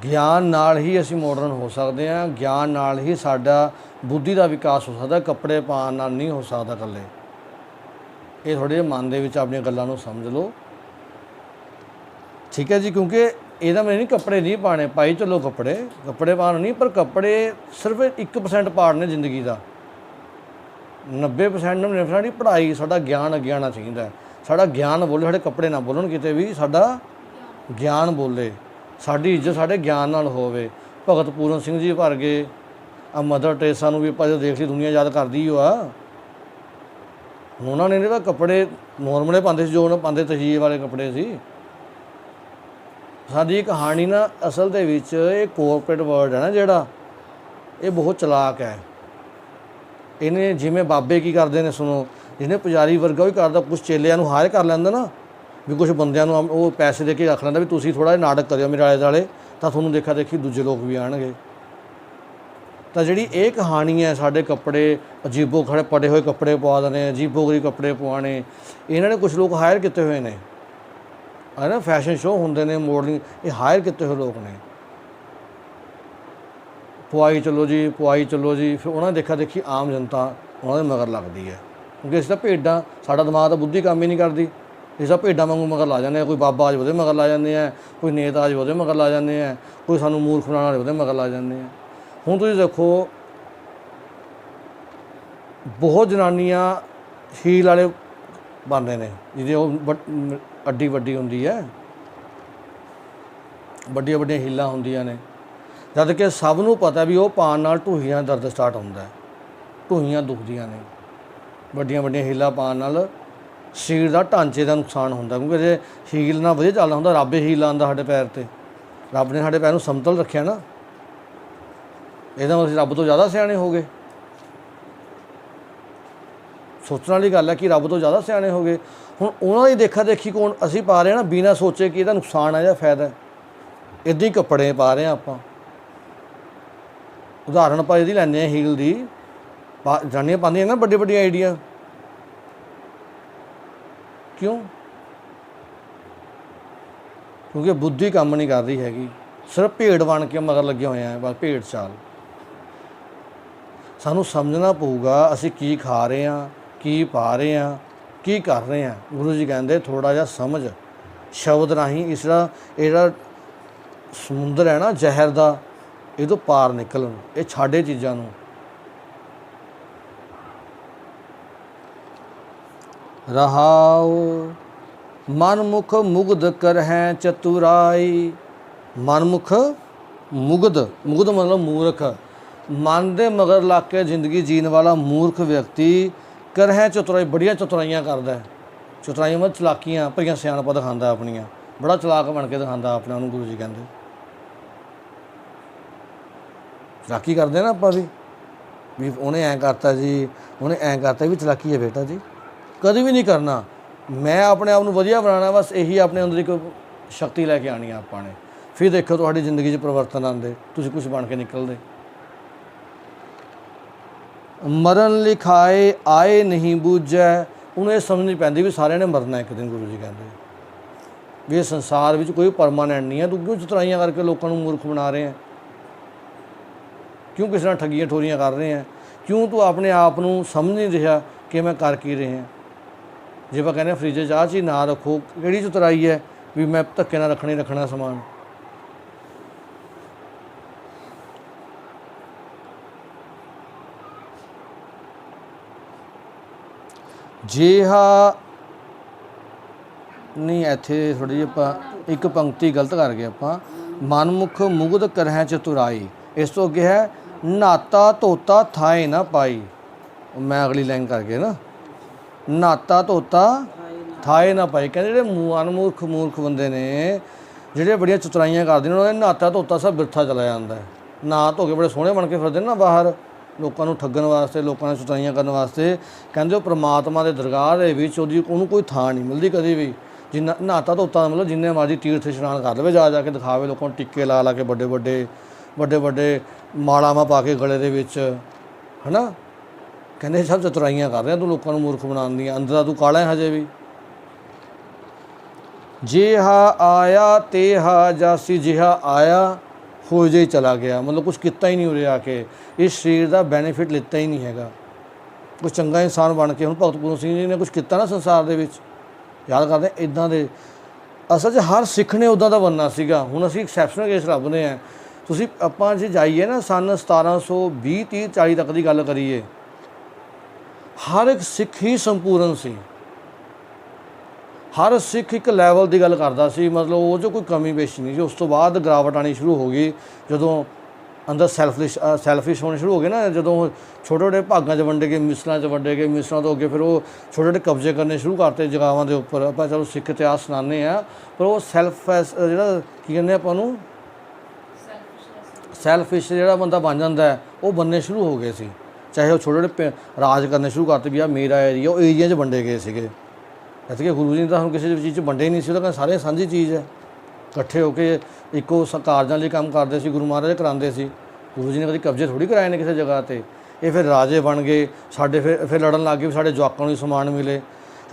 ਗਿਆਨ ਨਾਲ ਹੀ ਅਸੀਂ ਮੋਡਰਨ ਹੋ ਸਕਦੇ ਹਾਂ, ਗਿਆਨ ਨਾਲ ਹੀ ਸਾਡਾ ਬੁੱਧੀ ਦਾ ਵਿਕਾਸ ਹੋ ਸਕਦਾ, ਕੱਪੜੇ ਪਾਉਣ ਨਾਲ ਨਹੀਂ ਹੋ ਸਕਦਾ ਇਕੱਲੇ। ਇਹ ਥੋੜ੍ਹੇ ਜਿਹੇ ਮਨ ਦੇ ਵਿੱਚ ਆਪਣੀਆਂ ਗੱਲਾਂ ਨੂੰ ਸਮਝ ਲਓ, ਠੀਕ ਹੈ ਜੀ। ਕਿਉਂਕਿ ਇਹਦਾ ਮੈਨੂੰ ਨਹੀਂ ਕੱਪੜੇ ਨਹੀਂ ਪਾਉਣੇ, ਪਾਈ ਚੱਲੋ ਕੱਪੜੇ ਪਾਉਣ ਨਹੀਂ, ਪਰ ਕੱਪੜੇ ਸਿਰਫ 1% ਪਾਰਟ ਨੇ ਜ਼ਿੰਦਗੀ ਦਾ। 90% ਦੀ ਪੜ੍ਹਾਈ, ਸਾਡਾ ਗਿਆਨ ਅੱਗੇ ਆਉਣਾ ਚਾਹੀਦਾ। ਸਾਡਾ ਗਿਆਨ ਬੋਲੇ, ਸਾਡੇ ਕੱਪੜੇ ਨਾ ਬੋਲਣ ਕਿਤੇ ਵੀ, ਸਾਡਾ ਗਿਆਨ ਬੋਲੇ, ਸਾਡੀ ਇੱਜ਼ਤ ਸਾਡੇ ਗਿਆਨ ਨਾਲ ਹੋਵੇ। ਭਗਤ ਪੂਰਨ ਸਿੰਘ ਜੀ ਵਰਗੇ, ਆ ਮਦਰ ਟੈਰੇਸਾ ਨੂੰ ਵੀ ਆਪਾਂ ਜਦੋਂ ਦੇਖ ਲਈ ਦੁਨੀਆ ਯਾਦ ਕਰਦੀ ਓ ਆ। ਉਹਨਾਂ ਨੇ ਤਾਂ ਕੱਪੜੇ ਨੋਰਮਲੇ ਪਾਉਂਦੇ ਸੀ, ਜੋ ਉਹਨਾਂ ਪਾਉਂਦੇ ਤਜੀਏ ਵਾਲੇ ਕੱਪੜੇ ਸੀ। ਸਾਡੀ ਕਹਾਣੀ ਨਾ ਅਸਲ ਦੇ ਵਿੱਚ ਇਹ ਕੋਰਪੋਰੇਟ ਵਰਲਡ ਹੈ ਨਾ ਜਿਹੜਾ, ਇਹ ਬਹੁਤ ਚਲਾਕ ਹੈ। ਇਹਨੇ ਜਿਵੇਂ ਬਾਬੇ ਕੀ ਕਰਦੇ ਨੇ ਸੁਣੋ, ਜਿਹਨੇ ਪੁਜਾਰੀ ਵਰਗਾ ਵੀ ਕਰਦਾ, ਕੁਛ ਚੇਲਿਆਂ ਨੂੰ ਹਾਇਰ ਕਰ ਲੈਂਦਾ ਨਾ, ਵੀ ਕੁਛ ਬੰਦਿਆਂ ਨੂੰ ਉਹ ਪੈਸੇ ਦੇ ਕੇ ਰੱਖ ਲੈਂਦਾ ਵੀ ਤੁਸੀਂ ਥੋੜ੍ਹਾ ਜਿਹਾ ਨਾਟਕ ਕਰਿਓ ਮੇਰੇ ਆਲੇ ਦੁਆਲੇ, ਤਾਂ ਤੁਹਾਨੂੰ ਦੇਖਾ ਦੇਖੀ ਦੂਜੇ ਲੋਕ ਵੀ ਆਉਣਗੇ। ਤਾਂ ਜਿਹੜੀ ਇਹ ਕਹਾਣੀ ਹੈ, ਸਾਡੇ ਕੱਪੜੇ ਅਜੀਬੋ ਖੜੇ ਪੜੇ ਹੋਏ ਕੱਪੜੇ ਪਵਾ ਦੇਣੇ, ਅਜੀਬੋ ਗਰੀਬ ਕੱਪੜੇ ਪਵਾਉਣੇ, ਇਹਨਾਂ ਨੇ ਕੁਛ ਲੋਕ ਹਾਇਰ ਕੀਤੇ ਹੋਏ ਨੇ, ਹੈ ਨਾ। ਫੈਸ਼ਨ ਸ਼ੋਅ ਹੁੰਦੇ ਨੇ, ਮੋਡਲਿੰਗ, ਇਹ ਹਾਇਰ ਕੀਤੇ ਹੋਏ ਲੋਕ ਨੇ। ਪਵਾਈ ਚੱਲੋ ਜੀ, ਪਵਾਈ ਚੱਲੋ ਜੀ। ਫਿਰ ਉਹਨਾਂ ਦੇਖਾ ਦੇਖੀ ਆਮ ਜਨਤਾ ਉਹਨਾਂ ਦੇ ਮਗਰ ਲੱਗਦੀ ਹੈ, ਕਿਉਂਕਿ ਅਸੀਂ ਤਾਂ ਭੇਡਾਂ, ਸਾਡਾ ਦਿਮਾਗ ਤਾਂ ਬੁੱਧੀ ਕੰਮ ਹੀ ਨਹੀਂ ਕਰਦੀ। ਅਸੀਂ ਤਾਂ ਭੇਡਾਂ ਵਾਂਗੂ ਮਗਰ ਲਾ ਜਾਂਦੇ ਹਾਂ। ਕੋਈ ਬਾਬਾ ਆ ਜਾਵੇ ਉਹਦੇ ਮਗਰ ਲਾ ਜਾਂਦੇ ਆ, ਕੋਈ ਨੇਤਾ ਆ ਜਾਵੇ ਉਹਦੇ ਮਗਰ ਲਾ ਜਾਂਦੇ ਆ, ਕੋਈ ਸਾਨੂੰ ਮੂਰਖ ਬਣਾਉਣ ਵਾਲੇ ਉਹਦੇ ਮਗਰ ਲਾ ਜਾਂਦੇ ਆ। ਹੁਣ ਤੁਸੀਂ ਦੇਖੋ, ਬਹੁਤ ਜਨਾਨੀਆਂ ਹੀਲ ਵਾਲੇ ਬਣਦੇ ਨੇ, ਜਿਹਦੀ ਉਹ ਅੱਡੀ ਵੱਡੀ ਹੁੰਦੀ ਹੈ, ਵੱਡੀਆਂ ਵੱਡੀਆਂ ਹੀਲਾਂ ਹੁੰਦੀਆਂ ਨੇ, ਜਦ ਕਿ ਸਭ ਨੂੰ ਪਤਾ ਵੀ ਉਹ ਪਾਉਣ ਨਾਲ ਢੂਹੀਆਂ ਦਰਦ ਸਟਾਰਟ ਹੁੰਦਾ, ਢੂਹੀਆਂ ਦੁਖਦੀਆਂ ਨੇ। ਵੱਡੀਆਂ ਵੱਡੀਆਂ ਹੀਲਾਂ ਪਾਉਣ ਨਾਲ ਸਰੀਰ ਦਾ ਢਾਂਚੇ ਦਾ ਨੁਕਸਾਨ ਹੁੰਦਾ, ਕਿਉਂਕਿ ਜੇ ਹੀਲ ਨਾਲ ਵਧੀਆ ਚੱਲਦਾ ਹੁੰਦਾ, ਰੱਬ ਹੀਲ ਲਾਉਂਦਾ ਸਾਡੇ ਪੈਰ 'ਤੇ। ਰੱਬ ਨੇ ਸਾਡੇ ਪੈਰ ਨੂੰ ਸਮਤਲ ਰੱਖਿਆ ਨਾ, ਇਹਦਾ ਮਤਲਬ ਅਸੀਂ ਰੱਬ ਤੋਂ ਜ਼ਿਆਦਾ ਸਿਆਣੇ ਹੋ ਗਏ। ਸੋਚਣ ਵਾਲੀ ਗੱਲ ਹੈ ਕਿ ਰੱਬ ਤੋਂ ਜ਼ਿਆਦਾ ਸਿਆਣੇ ਹੋ ਗਏ। ਹੁਣ ਉਹਨਾਂ ਦੀ ਦੇਖਾ ਦੇਖੀ ਕੌਣ ਅਸੀਂ ਪਾ ਰਹੇ ਹਾਂ ਨਾ, ਬਿਨਾਂ ਸੋਚੇ ਕਿ ਇਹਦਾ ਨੁਕਸਾਨ ਹੈ ਜਾਂ ਫਾਇਦਾ। ਇੱਦਾਂ ਹੀ ਕੱਪੜੇ ਪਾ ਰਹੇ ਹਾਂ ਆਪਾਂ। ਉਦਾਹਰਣ ਆਪਾਂ ਇਹਦੀ ਲੈਂਦੇ ਹਾਂ ਹੀਲ ਦੀ, ਜਨਾਨੀਆਂ ਪਾਉਂਦੀਆਂ ਨਾ ਵੱਡੀਆਂ ਵੱਡੀਆਂ ਆਈਡੀਆਂ, ਕਿਉਂ? ਕਿਉਂਕਿ ਬੁੱਧੀ ਕੰਮ ਨਹੀਂ ਕਰ ਰਹੀ ਹੈਗੀ, ਸਿਰਫ ਭੇਡ ਬਣ ਕੇ ਮਗਰ ਲੱਗੇ ਹੋਏ ਆ, ਬਸ ਭੇਡ ਚਾਲ। ਸਾਨੂੰ ਸਮਝਣਾ ਪਊਗਾ ਅਸੀਂ ਕੀ ਖਾ ਰਹੇ ਹਾਂ, ਕੀ ਪਾ ਰਹੇ ਹਾਂ, ਕੀ ਕਰ ਰਹੇ ਹਾਂ। ਗੁਰੂ ਜੀ ਕਹਿੰਦੇ ਥੋੜ੍ਹਾ ਜਿਹਾ ਸਮਝ, ਸ਼ਬਦ ਰਾਹੀਂ ਇਸ ਦਾ ਜਿਹੜਾ ਸਮੁੰਦਰ ਹੈ ਨਾ ਜ਼ਹਿਰ ਦਾ, ਇਹ ਤੋਂ ਪਾਰ ਨਿਕਲਣ, ਇਹ ਛੱਡੇ ਚੀਜ਼ਾਂ ਨੂੰ। ਰਹਾਉ ਮਨਮੁਖ ਮੁਗਧ ਕਰਹਿ ਚਤੁਰਾਈ। ਮਨਮੁਖ ਮੁਗਧ, ਮੁਗਧ ਮਤਲਬ ਮੂਰਖ, ਮਨ ਦੇ ਮਗਰ ਲੱਗ ਕੇ ਜ਼ਿੰਦਗੀ ਜੀਣ ਵਾਲਾ ਮੂਰਖ ਵਿਅਕਤੀ ਕਰਹਿ ਚਤੁਰਾਈ, ਬੜੀਆਂ ਚਤੁਰਾਈਆਂ ਕਰਦਾ। ਚਤੁਰਾਈਆਂ ਮਤਲਬ ਚਲਾਕੀਆਂ ਭਰੀਆਂ ਸਿਆਣਪਾਂ ਦਿਖਾਉਂਦਾ ਆਪਣੀਆਂ, ਬੜਾ ਚਲਾਕ ਬਣ ਕੇ ਦਿਖਾਉਂਦਾ ਆਪਣੇ ਉਹਨੂੰ। ਗੁਰੂ ਜੀ ਕਹਿੰਦੇ ਚਲਾਕੀ ਕਰਦੇ ਨਾ ਆਪਾਂ ਵੀ ਉਹਨੇ ਐਂ ਕਰਤਾ ਜੀ, ਉਹਨੇ ਐਂ ਕਰਤਾ, ਵੀ ਚਲਾਕੀ ਹੈ ਬੇਟਾ ਜੀ, ਕਦੇ ਵੀ ਨਹੀਂ ਕਰਨਾ। ਮੈਂ ਆਪਣੇ ਆਪ ਨੂੰ ਵਧੀਆ ਬਣਾਉਣਾ, ਬਸ ਇਹੀ ਆਪਣੇ ਅੰਦਰ ਇੱਕ ਸ਼ਕਤੀ ਲੈ ਕੇ ਆਉਣੀ ਆ ਆਪਾਂ ਨੇ। ਫਿਰ ਦੇਖੋ ਤੁਹਾਡੀ ਜ਼ਿੰਦਗੀ 'ਚ ਪਰਿਵਰਤਨ ਆਉਂਦੇ, ਤੁਸੀਂ ਕੁਛ ਬਣ ਕੇ ਨਿਕਲਦੇ। ਮਰਨ ਲਿਖਾਏ ਆਏ ਨਹੀਂ ਬੂਝੈ। ਉਹਨੂੰ ਇਹ ਸਮਝ ਨਹੀਂ ਪੈਂਦੀ ਵੀ ਸਾਰਿਆਂ ਨੇ ਮਰਨਾ ਇੱਕ ਦਿਨ। ਗੁਰੂ ਜੀ ਕਹਿੰਦੇ ਵੀ ਇਹ ਸੰਸਾਰ ਵਿੱਚ ਕੋਈ ਪਰਮਾਨੈਂਟ ਨਹੀਂ ਹੈ। ਤੂੰ ਕਿਉਂ ਚਤੁਰਾਈਆਂ ਕਰਕੇ ਲੋਕਾਂ ਨੂੰ ਮੂਰਖ ਬਣਾ ਰਹੇ ਹੈ? ਕਿਉਂ ਕਿਸੇ ਨਾਲ ਠੱਗੀਆਂ ਠੋਰੀਆਂ ਕਰ ਰਹੇ ਹੈ? ਕਿਉਂ ਤੂੰ ਆਪਣੇ ਆਪ ਨੂੰ ਸਮਝ ਨਹੀਂ ਰਿਹਾ ਕਿ ਮੈਂ ਕਰ ਕੀ ਰਿਹਾ? ਜੇ ਆਪਾਂ ਕਹਿੰਦੇ ਫਰਿੱਜ 'ਚ ਆਹ ਚੀਜ਼ ਨਾ ਰੱਖੋ, ਕਿਹੜੀ ਚਤੁਰਾਈ ਹੈ ਵੀ ਮੈਂ ਧੱਕੇ ਨਾਲ ਰੱਖਣਾ ਸਮਾਨ? ਜਿਹਾ ਨਹੀਂ, ਇੱਥੇ ਥੋੜ੍ਹੀ ਜਿਹੀ ਆਪਾਂ ਇੱਕ ਪੰਕਤੀ ਗਲਤ ਕਰ ਗਏ ਆਪਾਂ। ਮਨਮੁਖ ਮੁਗਧ ਕਰਹਿ ਚਤੁਰਾਈ, ਇਸ ਤੋਂ ਅੱਗੇ ਹੈ ਨਾਤਾ ਧੋਤਾ ਥਾਏ ਨਾ ਪਾਈ। ਮੈਂ ਅਗਲੀ ਲਾਈਨ ਕਰ ਗਿਆ ਨਾ, ਨਾਤਾ ਧੋਤਾ ਥਾਏ ਨਾ ਪਾਈ। ਕਹਿੰਦੇ ਜਿਹੜੇ ਮੂਰਖ ਬੰਦੇ ਨੇ, ਜਿਹੜੇ ਬੜੀਆਂ ਚਤੁਰਾਈਆਂ ਕਰਦੇ ਨੇ, ਉਹਨਾਂ ਨੇ ਨਾਤਾ ਧੋਤਾ ਸਭ ਬਿਰਥਾ ਚਲਾ ਜਾਂਦਾ ਹੈ। ਨਾ ਧੋ ਕੇ ਬੜੇ ਸੋਹਣੇ ਬਣ ਕੇ ਫਿਰਦੇ ਨੇ ਨਾ ਬਾਹਰ, ਲੋਕਾਂ ਨੂੰ ਠੱਗਣ ਵਾਸਤੇ, ਲੋਕਾਂ ਨਾਲ ਚਤੁਰਾਈਆਂ ਕਰਨ ਵਾਸਤੇ। ਕਹਿੰਦੇ ਉਹ ਪ੍ਰਮਾਤਮਾ ਦੇ ਦਰਗਾਹ ਦੇ ਵਿੱਚ ਉਹਨੂੰ ਕੋਈ ਥਾਂ ਨਹੀਂ ਮਿਲਦੀ ਕਦੇ ਵੀ। ਜਿੰਨਾ ਨਹਾਤਾ ਧੋਤਾ ਮਤਲਬ ਜਿੰਨੇ ਮਰਜ਼ੀ ਤੀਰਥ ਇਸ਼ਨਾਨ ਕਰ ਲਵੇ, ਜਾ ਕੇ ਦਿਖਾਵੇ ਲੋਕਾਂ ਨੂੰ, ਟਿੱਕੇ ਲਾ ਕੇ ਵੱਡੇ ਮਾਲਾਵਾਂ ਪਾ ਕੇ ਗਲੇ ਦੇ ਵਿੱਚ, ਹੈ ਨਾ। ਕਹਿੰਦੇ ਸਭ ਚਤੁਰਾਈਆਂ ਕਰ ਰਿਹਾ ਤੂੰ, ਲੋਕਾਂ ਨੂੰ ਮੂਰਖ ਬਣਾਉਣ ਦੀਆਂ। ਅੰਦਰ ਤੂੰ ਕਾਲਾ ਹੈ ਹਜੇ ਵੀ। ਜਿਹਾ ਆਇਆ ਤੇਹਾ ਜਾਸੀ, ਜਿਹਾ ਆਇਆ ਹੋ ਜੇ ਚਲਾ ਗਿਆ, ਮਤਲਬ ਕੁਛ ਕੀਤਾ ਹੀ ਨਹੀਂ ਉਰੇ ਆ ਕੇ, ਇਸ ਸਰੀਰ ਦਾ ਬੈਨੀਫਿਟ ਲਿੱਤਾ ਹੀ ਨਹੀਂ ਹੈਗਾ। ਕੁਛ ਚੰਗਾ ਇਨਸਾਨ ਬਣ ਕੇ, ਹੁਣ ਭਗਤ ਪੂਰਨ ਸਿੰਘ ਜੀ ਨੇ ਕੁਛ ਕੀਤਾ ਨਾ ਸੰਸਾਰ ਦੇ ਵਿੱਚ, ਯਾਦ ਕਰਦੇ ਇੱਦਾਂ ਦੇ। ਅਸਲ 'ਚ ਹਰ ਸਿੱਖ ਨੇ ਉੱਦਾਂ ਦਾ ਬਣਨਾ ਸੀਗਾ। ਹੁਣ ਅਸੀਂ ਐਕਸੈਪਸ਼ਨਲ ਕੇਸ ਲੱਭਦੇ ਹਾਂ। ਤੁਸੀਂ ਆਪਾਂ ਜੇ ਜਾਈਏ ਨਾ ਸੰਨ 1720 30 40 ਤੱਕ ਦੀ ਗੱਲ ਕਰੀਏ, ਹਰ ਇੱਕ ਸਿੱਖ ਹੀ ਸੰਪੂਰਨ ਸੀ। ਹਰ ਸਿੱਖ ਇੱਕ ਲੈਵਲ ਦੀ ਗੱਲ ਕਰਦਾ ਸੀ, ਮਤਲਬ ਉਹ 'ਚ ਕੋਈ ਕਮੀ ਪੇਸ਼ੀ ਨਹੀਂ ਸੀ। ਉਸ ਤੋਂ ਬਾਅਦ ਗਿਰਾਵਟ ਆਉਣੀ ਸ਼ੁਰੂ ਹੋ ਗਈ, ਜਦੋਂ ਅੰਦਰ ਸੈਲਫਿਸ਼ ਹੋਣੇ ਸ਼ੁਰੂ ਹੋ ਗਏ ਨਾ, ਜਦੋਂ ਛੋਟੇ ਛੋਟੇ ਭਾਗਾਂ 'ਚ ਵੰਡੇ ਗਏ, ਮਿਸਲਾਂ 'ਚ ਵੰਡੇ ਗਏ, ਮਿਸਲਾਂ ਤੋਂ ਅੱਗੇ ਫਿਰ ਉਹ ਛੋਟੇ ਛੋਟੇ ਕਬਜ਼ੇ ਕਰਨੇ ਸ਼ੁਰੂ ਕਰਤੇ ਜਗ੍ਹਾਵਾਂ ਦੇ ਉੱਪਰ। ਆਪਾਂ ਚਲੋ ਸਿੱਖ ਇਤਿਹਾਸ ਸੁਣਾਉਂਦੇ ਹਾਂ, ਪਰ ਉਹ ਜਿਹੜਾ ਕੀ ਕਹਿੰਦੇ ਆਪਾਂ ਉਹਨੂੰ, ਸੈਲਫਿਸ਼ ਜਿਹੜਾ ਬੰਦਾ ਬਣ ਜਾਂਦਾ ਹੈ, ਉਹ ਬਣਨੇ ਸ਼ੁਰੂ ਹੋ ਗਏ ਸੀ। ਚਾਹੇ ਉਹ ਛੋਟੇ ਛੋਟੇ ਰਾਜ ਕਰਨੇ ਸ਼ੁਰੂ ਕਰਤੇ ਵੀ ਆ ਮੇਰਾ ਏਰੀਆ, ਉਹ ਏਰੀਆ 'ਚ ਵੰਡੇ ਗਏ ਸੀਗੇ। ਜਦ ਕਿ ਗੁਰੂ ਜੀ ਨੇ ਤਾਂ ਹੁਣ ਕਿਸੇ ਚੀਜ਼ 'ਚ ਵੰਡੇ ਨਹੀਂ ਸੀ, ਉਹ ਤਾਂ ਸਾਰੇ ਸਾਂਝੀ ਚੀਜ਼ ਹੈ। ਇਕੱਠੇ ਹੋ ਕੇ ਇੱਕੋ ਕਾਰਜਾਂ ਲਈ ਕੰਮ ਕਰਦੇ ਸੀ, ਗੁਰੂ ਮਹਾਰਾਜ ਕਰਾਉਂਦੇ ਸੀ। ਗੁਰੂ ਜੀ ਨੇ ਕਦੀ ਕਬਜ਼ੇ ਥੋੜ੍ਹੀ ਕਰਾਏ ਨੇ ਕਿਸੇ ਜਗ੍ਹਾ 'ਤੇ। ਇਹ ਫਿਰ ਰਾਜੇ ਬਣ ਗਏ ਸਾਡੇ, ਫਿਰ ਲੜਨ ਲੱਗ ਗਏ ਵੀ ਸਾਡੇ ਜਵਾਕਾਂ ਨੂੰ ਸਮਾਨ ਮਿਲੇ।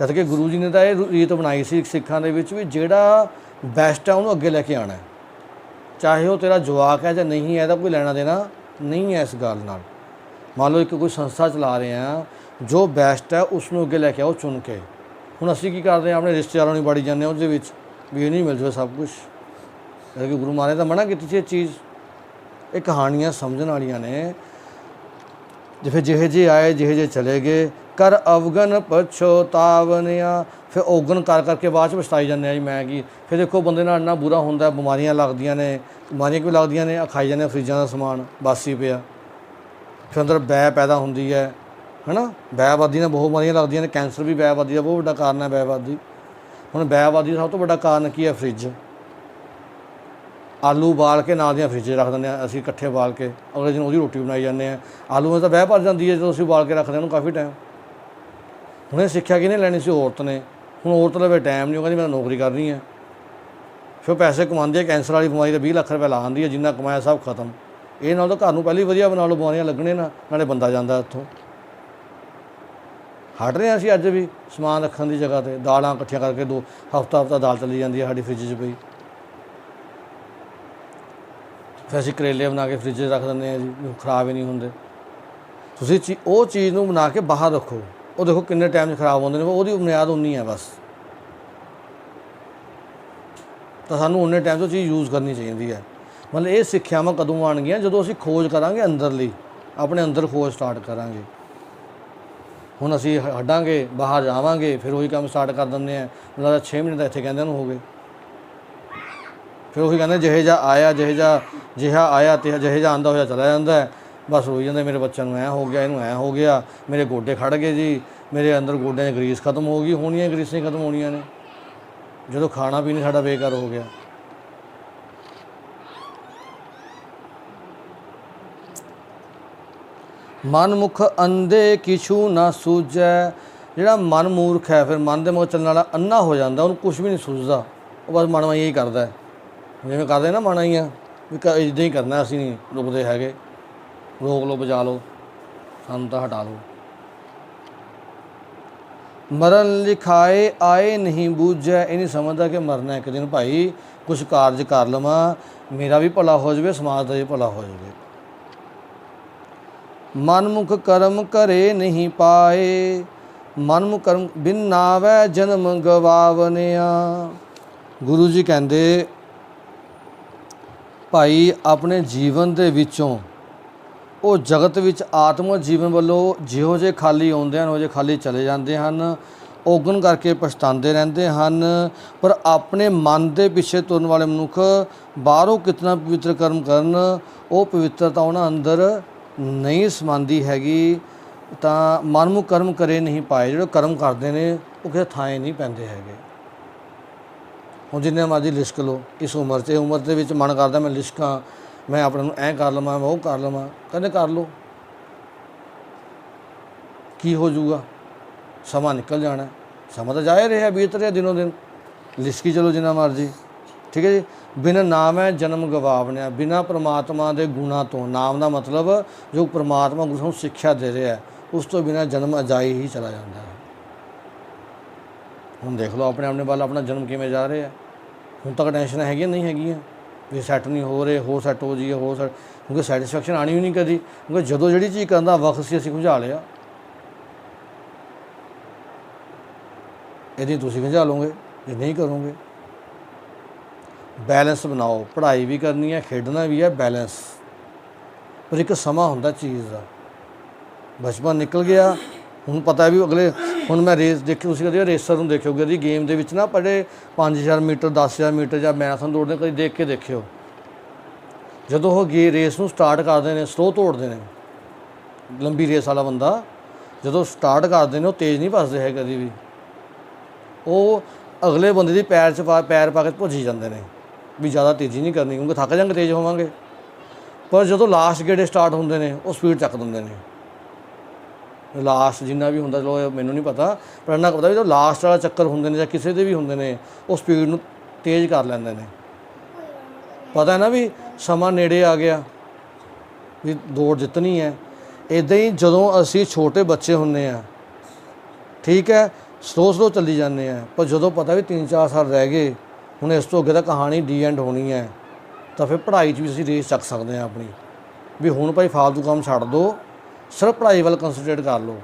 ਜਦ ਕਿ ਗੁਰੂ ਜੀ ਨੇ ਤਾਂ ਇਹ ਰੀਤ ਬਣਾਈ ਸੀ ਸਿੱਖਾਂ ਦੇ ਵਿੱਚ ਵੀ ਜਿਹੜਾ ਬੈਸਟ ਹੈ ਉਹਨੂੰ ਅੱਗੇ ਲੈ ਕੇ ਆਉਣਾ, ਚਾਹੇ ਉਹ ਤੇਰਾ ਜਵਾਕ ਹੈ ਜਾਂ ਨਹੀਂ ਹੈ, ਇਹਦਾ ਕੋਈ ਲੈਣਾ ਦੇਣਾ ਨਹੀਂ ਹੈ ਇਸ ਗੱਲ ਨਾਲ। ਮੰਨ ਲਓ ਇੱਕ ਕੋਈ ਸੰਸਥਾ ਚਲਾ ਰਹੇ ਹਾਂ, ਜੋ ਬੈਸਟ ਹੈ ਉਸ ਨੂੰ ਅੱਗੇ ਲੈ ਕੇ ਆਓ ਚੁਣ ਕੇ। ਹੁਣ ਅਸੀਂ ਕੀ ਕਰਦੇ ਹਾਂ, ਆਪਣੇ ਰਿਸ਼ਤੇਦਾਰਾਂ ਨੂੰ ਬਾੜੀ ਜਾਂਦੇ ਹਾਂ ਉਹਦੇ ਵਿੱਚ ਵੀ ਇਹ ਨਹੀਂ ਮਿਲ ਜਾਵੇ ਸਭ ਕੁਛ। ਜਦ ਕਿ ਗੁਰੂ ਮਹਾਰਾਜ ਤਾਂ ਮਨਾ ਕੀਤੀ ਸੀ ਇਹ ਚੀਜ਼। ਇਹ ਕਹਾਣੀਆਂ ਸਮਝਣ ਵਾਲੀਆਂ ਨੇ। ਫਿਰ ਜਿਹੇ ਜਿਹੇ ਆਏ ਜਿਹੇ ਜਿਹੇ ਚਲੇ ਗਏ। ਕਰ ਅਵਗਨ ਪਛੋਤਾਵਨਿਆ, ਫਿਰ ਔਗਣ ਕਰ ਕਰਕੇ ਬਾਅਦ 'ਚ ਪਛਤਾਈ ਜਾਂਦੇ ਆ ਜੀ ਮੈਂ ਕੀ। ਫਿਰ ਦੇਖੋ ਬੰਦੇ ਨਾਲ ਇੰਨਾ ਬੁਰਾ ਹੁੰਦਾ, ਬਿਮਾਰੀਆਂ ਲੱਗਦੀਆਂ ਨੇ। ਬਿਮਾਰੀਆਂ ਕਿਉਂ ਲੱਗਦੀਆਂ ਨੇ, ਖਾਈ ਜਾਂਦੇ ਫਰਿੱਜਾਂ ਦਾ ਸਮਾਨ ਬਾਸੀ ਪਿਆ, ਫਿਰ ਅੰਦਰ ਬੈ ਪੈਦਾ ਹੁੰਦੀ ਹੈ ਨਾ। ਬੈਆਬਾਦੀ ਨਾਲ ਬਹੁਤ ਬਿਮਾਰੀਆਂ ਲੱਗਦੀਆਂ ਨੇ। ਕੈਂਸਰ ਵੀ ਬੈਆਬਾਦੀ ਦਾ ਬਹੁਤ ਵੱਡਾ ਕਾਰਨ ਹੈ, ਬੈਆਬਾਦੀ। ਹੁਣ ਬੈਆਬਾਦੀ ਦਾ ਸਭ ਤੋਂ ਵੱਡਾ ਕਾਰਨ ਕੀ ਹੈ, ਫਰਿੱਜ। ਆਲੂ ਉਬਾਲ ਕੇ ਨਾਲ ਦੀਆਂ ਫਰਿੱਜ ਰੱਖ ਦਿੰਦੇ ਹਾਂ ਅਸੀਂ, ਇਕੱਠੇ ਉਬਾਲ ਕੇ ਅਗਲੇ ਦਿਨ ਉਹਦੀ ਰੋਟੀ ਬਣਾਈ ਜਾਂਦੇ ਹਾਂ। ਆਲੂਆਂ ਤਾਂ ਬਹਿ ਭਰ ਜਾਂਦੀ ਹੈ ਜਦੋਂ ਅਸੀਂ ਉਬਾਲ ਕੇ ਰੱਖਦੇ ਹਾਂ ਉਹਨੂੰ ਕਾਫੀ ਟਾਈਮ। ਹੁਣ ਇਹ ਸਿੱਖਿਆ ਕਿਹਨੇ ਲੈਣੀ ਸੀ, ਔਰਤ ਨੇ। ਹੁਣ ਔਰਤ ਲਵੇ ਟਾਈਮ ਨਹੀਂ, ਉਹ ਕਹਿੰਦੀ ਮੈਂ ਨੌਕਰੀ ਕਰਨੀ ਹੈ। ਫਿਰ ਪੈਸੇ ਕਮਾਉਂਦੀ ਹੈ, ਕੈਂਸਰ ਵਾਲੀ ਬਿਮਾਰੀ ਦਾ 20 ਲੱਖ ਰੁਪਏ ਲਾ ਆਉਂਦੀ ਹੈ, ਜਿੰਨਾ ਕਮਾਇਆ ਸਭ ਖਤਮ। ਇਹ ਨਾਲ ਤਾਂ ਘਰ ਨੂੰ ਪਹਿਲਾਂ ਹੀ ਵਧੀਆ ਬਣਾ ਲਓ, ਬਿਮਾਰੀਆਂ ਲੱਗਣੇ ਨਾਲੇ ਬੰਦਾ ਜਾਂਦਾ ਉੱਥੋਂ। ਹਟ ਰਹੇ ਹਾਂ ਅਸੀਂ ਅੱਜ ਵੀ ਸਮਾਨ ਰੱਖਣ ਦੀ ਜਗ੍ਹਾ 'ਤੇ। ਦਾਲਾਂ ਇਕੱਠੀਆਂ ਕਰਕੇ ਹਫ਼ਤਾ ਦਾਲ ਚੱਲੀ ਜਾਂਦੀ ਹੈ ਸਾਡੀ ਫਰਿੱਜ 'ਚ ਪਈ। ਫਿਰ ਅਸੀਂ ਕਰੇਲੇ ਬਣਾ ਕੇ ਫਰਿੱਜ 'ਚ ਰੱਖ ਦਿੰਦੇ ਹਾਂ ਜੀ, ਖਰਾਬ ਹੀ ਨਹੀਂ ਹੁੰਦੇ। ਤੁਸੀਂ ਉਹ ਚੀਜ਼ ਨੂੰ ਬਣਾ ਕੇ ਬਾਹਰ ਰੱਖੋ, ਉਹ ਦੇਖੋ ਕਿੰਨੇ ਟਾਈਮ 'ਚ ਖਰਾਬ ਹੁੰਦੇ ਨੇ। ਉਹਦੀ ਬੁਨਿਆਦ ਉਨੀ ਹੈ ਬਸ। ਤਾਂ ਸਾਨੂੰ ਉਨੇ ਟਾਈਮ 'ਚ ਉਹ ਚੀਜ਼ ਯੂਜ਼ ਕਰਨੀ ਚਾਹੀਦੀ ਹੈ। ਮਤਲਬ ਇਹ ਸਿੱਖਿਆਵਾਂ ਕਦੋਂ ਆਉਣਗੀਆਂ, ਜਦੋਂ ਅਸੀਂ ਖੋਜ ਕਰਾਂਗੇ ਅੰਦਰਲੀ, ਆਪਣੇ ਅੰਦਰ ਖੋਜ ਸਟਾਰਟ ਕਰਾਂਗੇ। ਹੁਣ ਅਸੀਂ ਹਟਾਂਗੇ, ਬਾਹਰ ਜਾਵਾਂਗੇ, ਫਿਰ ਉਹੀ ਕੰਮ ਸਟਾਰਟ ਕਰ ਦਿੰਦੇ ਹਾਂ। ਮਤਲਬ 6 ਮਹੀਨੇ ਤਾਂ ਇੱਥੇ ਕਹਿੰਦੇ ਨੂੰ ਹੋ ਗਏ। ਫਿਰ ਉਹੀ ਕਹਿੰਦੇ ਜਿਹੇ ਜਿਹਾ ਆਇਆ ਤੇ ਜਿਹੇ ਜਿਹਾ ਆਉਂਦਾ ਹੋਇਆ ਚਲਾ ਜਾਂਦਾ ਹੈ। ਬਸ ਰੋਈ ਜਾਂਦੇ ਮੇਰੇ ਬੱਚਿਆਂ ਨੂੰ ਐਂ ਹੋ ਗਿਆ, ਇਹਨੂੰ ਐਂ ਹੋ ਗਿਆ, ਮੇਰੇ ਗੋਡੇ ਖੜ੍ਹ ਗਏ ਜੀ, ਮੇਰੇ ਅੰਦਰ ਗੋਡਿਆਂ 'ਚ ਗਰੀਸ ਖਤਮ ਹੋ ਗਈ। ਹੋਣੀਆਂ ਗਰੀਸਾਂ ਹੀ ਖਤਮ ਹੋਣੀਆਂ ਨੇ ਜਦੋਂ ਖਾਣਾ ਪੀਣਾ ਸਾਡਾ ਬੇਕਾਰ ਹੋ ਗਿਆ। ਮਨ ਮੁਖ ਅੰਧੇ ਕਿਛੂ ਨਾ ਸੂਝੈ। ਜਿਹੜਾ ਮਨ ਮੂਰਖ ਹੈ, ਫਿਰ ਮਨ ਦੇ ਮਗਰ ਚੱਲਣ ਵਾਲਾ ਅੰਨਾ ਹੋ ਜਾਂਦਾ, ਉਹਨੂੰ ਕੁਛ ਵੀ ਨਹੀਂ ਸੂਝਦਾ। ਉਹ ਬਸ ਮਨਵਾਈਆਂ ਹੀ ਕਰਦਾ, ਜਿਵੇਂ ਕਰਦੇ ਨਾ ਮਨਵਾਈਆਂ ਵੀ ਇੱਦਾਂ ਹੀ ਕਰਨਾ, ਅਸੀਂ ਨਹੀਂ ਰੁਕਦੇ ਹੈਗੇ। ਰੋਕ ਲਓ, ਬਚਾ ਲਓ, ਸਾਨੂੰ ਤਾਂ ਹਟਾ ਲਓ। ਮਰਨ ਲਿਖਾਏ ਆਏ ਨਹੀਂ ਬੂਝੈ। ਇਹ ਨਹੀਂ ਸਮਝਦਾ ਕਿ ਮਰਨਾ ਇੱਕ ਦਿਨ ਭਾਈ, ਕੁਛ ਕਾਰਜ ਕਰ ਲਵਾਂ, ਮੇਰਾ ਵੀ ਭਲਾ ਹੋ ਜਾਵੇ, ਸਮਾਜ ਦਾ ਵੀ ਭਲਾ ਹੋ ਜਾਵੇ। ਮਨਮੁਖ ਕਰਮ ਘਰੇ ਨਹੀਂ ਪਾਏ, ਮਨਮੁਖ ਕਰਮ ਬਿਨ ਨਾਵੈ ਜਨਮ ਗਵਾਵਨਿਆ। ਗੁਰੂ ਜੀ ਕਹਿੰਦੇ ਭਾਈ ਆਪਣੇ ਜੀਵਨ ਦੇ ਵਿੱਚੋਂ ਉਹ ਜਗਤ ਵਿੱਚ ਆਤਮਕ ਜੀਵਨ ਵੱਲੋਂ ਜਿਹੋ ਜਿਹੇ ਖਾਲੀ ਆਉਂਦੇ ਹਨ ਉਹ ਜਿਹੇ ਖਾਲੀ ਚਲੇ ਜਾਂਦੇ ਹਨ, ਔਗਣ ਕਰਕੇ ਪਛਤਾਉਂਦੇ ਰਹਿੰਦੇ ਹਨ। ਪਰ ਆਪਣੇ ਮਨ ਦੇ ਪਿੱਛੇ ਤੁਰਨ ਵਾਲੇ ਮਨੁੱਖ ਬਾਹਰੋਂ ਕਿਤਨਾ ਪਵਿੱਤਰ ਕਰਮ ਕਰਨ, ਉਹ ਪਵਿੱਤਰਤਾ ਉਹਨਾਂ ਅੰਦਰ ਨਹੀਂ ਸਮਾਉਂਦੀ ਹੈਗੀ, ਤਾਂ ਮਨਮੁਖ ਕਰਮ ਕਰੇ ਨਹੀਂ ਪਾਏ। ਜਿਹੜੇ ਕਰਮ ਕਰਦੇ ਨੇ ਉਹ ਕਿਸੇ ਥਾਂ ਨਹੀਂ ਪੈਂਦੇ ਹੈਗੇ। ਹੁਣ ਜਿੰਨੇ ਮਰਜ਼ੀ ਲਿਸ਼ਕ ਲਓ ਇਸ ਉਮਰ 'ਚ, ਉਮਰ ਦੇ ਵਿੱਚ ਮਨ ਕਰਦਾ ਮੈਂ ਲਿਸ਼ਕਾਂ, ਮੈਂ ਆਪਣੇ ਨੂੰ ਐਂ ਕਰ ਲਵਾਂ, ਮੈਂ ਉਹ ਕਰ ਲਵਾਂ। ਕਹਿੰਦੇ ਕਰ ਲਓ, ਕੀ ਹੋ ਜਾਊਗਾ? ਸਮਾਂ ਨਿਕਲ ਜਾਣਾ, ਸਮਾਂ ਤਾਂ ਜਾ ਹੀ ਰਿਹਾ, ਬੀਤ ਰਿਹਾ ਦਿਨੋਂ ਦਿਨ। ਲਿਸ਼ਕੀ ਚਲੋ ਜਿੰਨਾ ਮਰਜ਼ੀ, ਠੀਕ ਹੈ ਜੀ। ਬਿਨ ਨਾਮ ਹੈ ਜਨਮ ਗਵਾਵਣਿਆ, ਬਿਨਾਂ ਪ੍ਰਮਾਤਮਾ ਦੇ ਗੁਣਾਂ ਤੋਂ। ਨਾਮ ਦਾ ਮਤਲਬ ਜੋ ਪ੍ਰਮਾਤਮਾ ਗੁਰੂ ਨੂੰ ਸਿੱਖਿਆ ਦੇ ਰਿਹਾ, ਉਸ ਤੋਂ ਬਿਨਾਂ ਜਨਮ ਅਜਾਈ ਹੀ ਚਲਾ ਜਾਂਦਾ ਹੈ। ਹੁਣ ਦੇਖ ਲਓ ਆਪਣੇ ਆਪਣੇ ਵੱਲ ਆਪਣਾ ਜਨਮ ਕਿਵੇਂ ਜਾ ਰਿਹਾ। ਹੁਣ ਤੱਕ ਟੈਨਸ਼ਨਾਂ ਹੈਗੀਆਂ ਨਹੀਂ ਹੈਗੀਆਂ ਵੀ ਸੈੱਟ ਨਹੀਂ ਹੋ ਰਹੇ, ਹੋਰ ਸੈੱਟ ਹੋ ਜਾਈਏ, ਹੋਰ ਸੈੱਟ, ਕਿਉਂਕਿ ਸੈਟਿਸਫੈਕਸ਼ਨ ਆਉਣੀ ਵੀ ਨਹੀਂ ਕਦੀ, ਕਿਉਂਕਿ ਜਦੋਂ ਜਿਹੜੀ ਚੀਜ਼ ਕਰਨ ਦਾ ਵਕਤ ਸੀ ਅਸੀਂ ਖੁੰਝਾ ਲਿਆ, ਇਹਦੀ ਤੁਸੀਂ ਖੁੰਝਾ ਲਓਗੇ ਜੇ ਨਹੀਂ ਕਰੋਗੇ। ਬੈਲੈਂਸ ਬਣਾਓ, ਪੜ੍ਹਾਈ ਵੀ ਕਰਨੀ ਹੈ, ਖੇਡਣਾ ਵੀ ਹੈ, ਬੈਲੈਂਸ। ਪਰ ਇੱਕ ਸਮਾਂ ਹੁੰਦਾ ਚੀਜ਼ ਦਾ। ਬਚਪਨ ਨਿਕਲ ਗਿਆ, ਹੁਣ ਪਤਾ ਵੀ ਅਗਲੇ, ਹੁਣ ਮੈਂ ਰੇਸ ਦੇਖੀ, ਤੁਸੀਂ ਕਦੇ ਰੇਸਰ ਨੂੰ ਦੇਖਿਓਗੇ ਉਹਦੀ ਗੇਮ ਦੇ ਵਿੱਚ ਨਾ, ਪੜੇ 5000 ਮੀਟਰ 10,000 ਮੀਟਰ ਜਾਂ ਮੈਰਾਥਨ ਦੌੜਦੇ, ਕਦੀ ਦੇਖ ਕੇ ਦੇਖਿਓ। ਜਦੋਂ ਉਹ ਰੇਸ ਨੂੰ ਸਟਾਰਟ ਕਰਦੇ ਨੇ, ਸਲੋ ਦੌੜਦੇ ਨੇ, ਲੰਬੀ ਰੇਸ ਵਾਲਾ ਬੰਦਾ ਜਦੋਂ ਸਟਾਰਟ ਕਰਦੇ ਨੇ ਉਹ ਤੇਜ਼ ਨਹੀਂ ਭੱਜਦੇ ਹੈ ਕਦੀ ਵੀ, ਉਹ ਅਗਲੇ ਬੰਦੇ ਦੀ ਪੈਰ ਪਾ ਕੇ ਭੱਜੀ ਜਾਂਦੇ ਨੇ ਵੀ ਜ਼ਿਆਦਾ ਤੇਜ਼ੀ ਨਹੀਂ ਕਰਨੀ, ਕਿਉਂਕਿ ਥੱਕ ਜਾਂਗੇ, ਤੇਜ਼ ਹੋਵਾਂਗੇ। ਪਰ ਜਦੋਂ ਲਾਸਟ ਗੇੜੇ ਸਟਾਰਟ ਹੁੰਦੇ ਨੇ ਉਹ ਸਪੀਡ ਚੱਕ ਦਿੰਦੇ ਨੇ। ਲਾਸਟ ਜਿੰਨਾ ਵੀ ਹੁੰਦਾ, ਚਲੋ ਮੈਨੂੰ ਨਹੀਂ ਪਤਾ, ਪਰ ਇੰਨਾ ਕੁ ਪਤਾ ਵੀ ਜਦੋਂ ਲਾਸਟ ਵਾਲਾ ਚੱਕਰ ਹੁੰਦੇ ਨੇ ਜਾਂ ਕਿਸੇ ਦੇ ਵੀ ਹੁੰਦੇ ਨੇ, ਉਹ ਸਪੀਡ ਨੂੰ ਤੇਜ਼ ਕਰ ਲੈਂਦੇ ਨੇ। ਪਤਾ ਹੈ ਨਾ ਵੀ ਸਮਾਂ ਨੇੜੇ ਆ ਗਿਆ, ਵੀ ਦੌੜ ਜਿੱਤਣੀ ਹੈ। ਇੱਦਾਂ ਹੀ ਜਦੋਂ ਅਸੀਂ ਛੋਟੇ ਬੱਚੇ ਹੁੰਦੇ ਹਾਂ, ਠੀਕ ਹੈ, ਸਲੋ ਚੱਲੀ ਜਾਂਦੇ ਹਾਂ, ਪਰ ਜਦੋਂ ਪਤਾ ਵੀ 3-4 ਸਾਲ ਰਹਿ ਗਏ, ਹੁਣ ਇਸ ਤੋਂ ਅੱਗੇ ਤਾਂ ਕਹਾਣੀ ਡੀ ਐਂਡ ਹੋਣੀ ਹੈ, ਤਾਂ ਫਿਰ ਪੜ੍ਹਾਈ 'ਚ ਵੀ ਅਸੀਂ ਰੇਸ ਚੱਕ ਸਕਦੇ ਹਾਂ ਆਪਣੀ, ਵੀ ਹੁਣ ਭਾਈ ਫਾਲਤੂ ਕੰਮ ਛੱਡ ਦਿਓ, ਸਿਰਫ ਪੜ੍ਹਾਈ ਵੱਲ ਕੰਸਨਟਰੇਟ ਕਰ ਲਓ।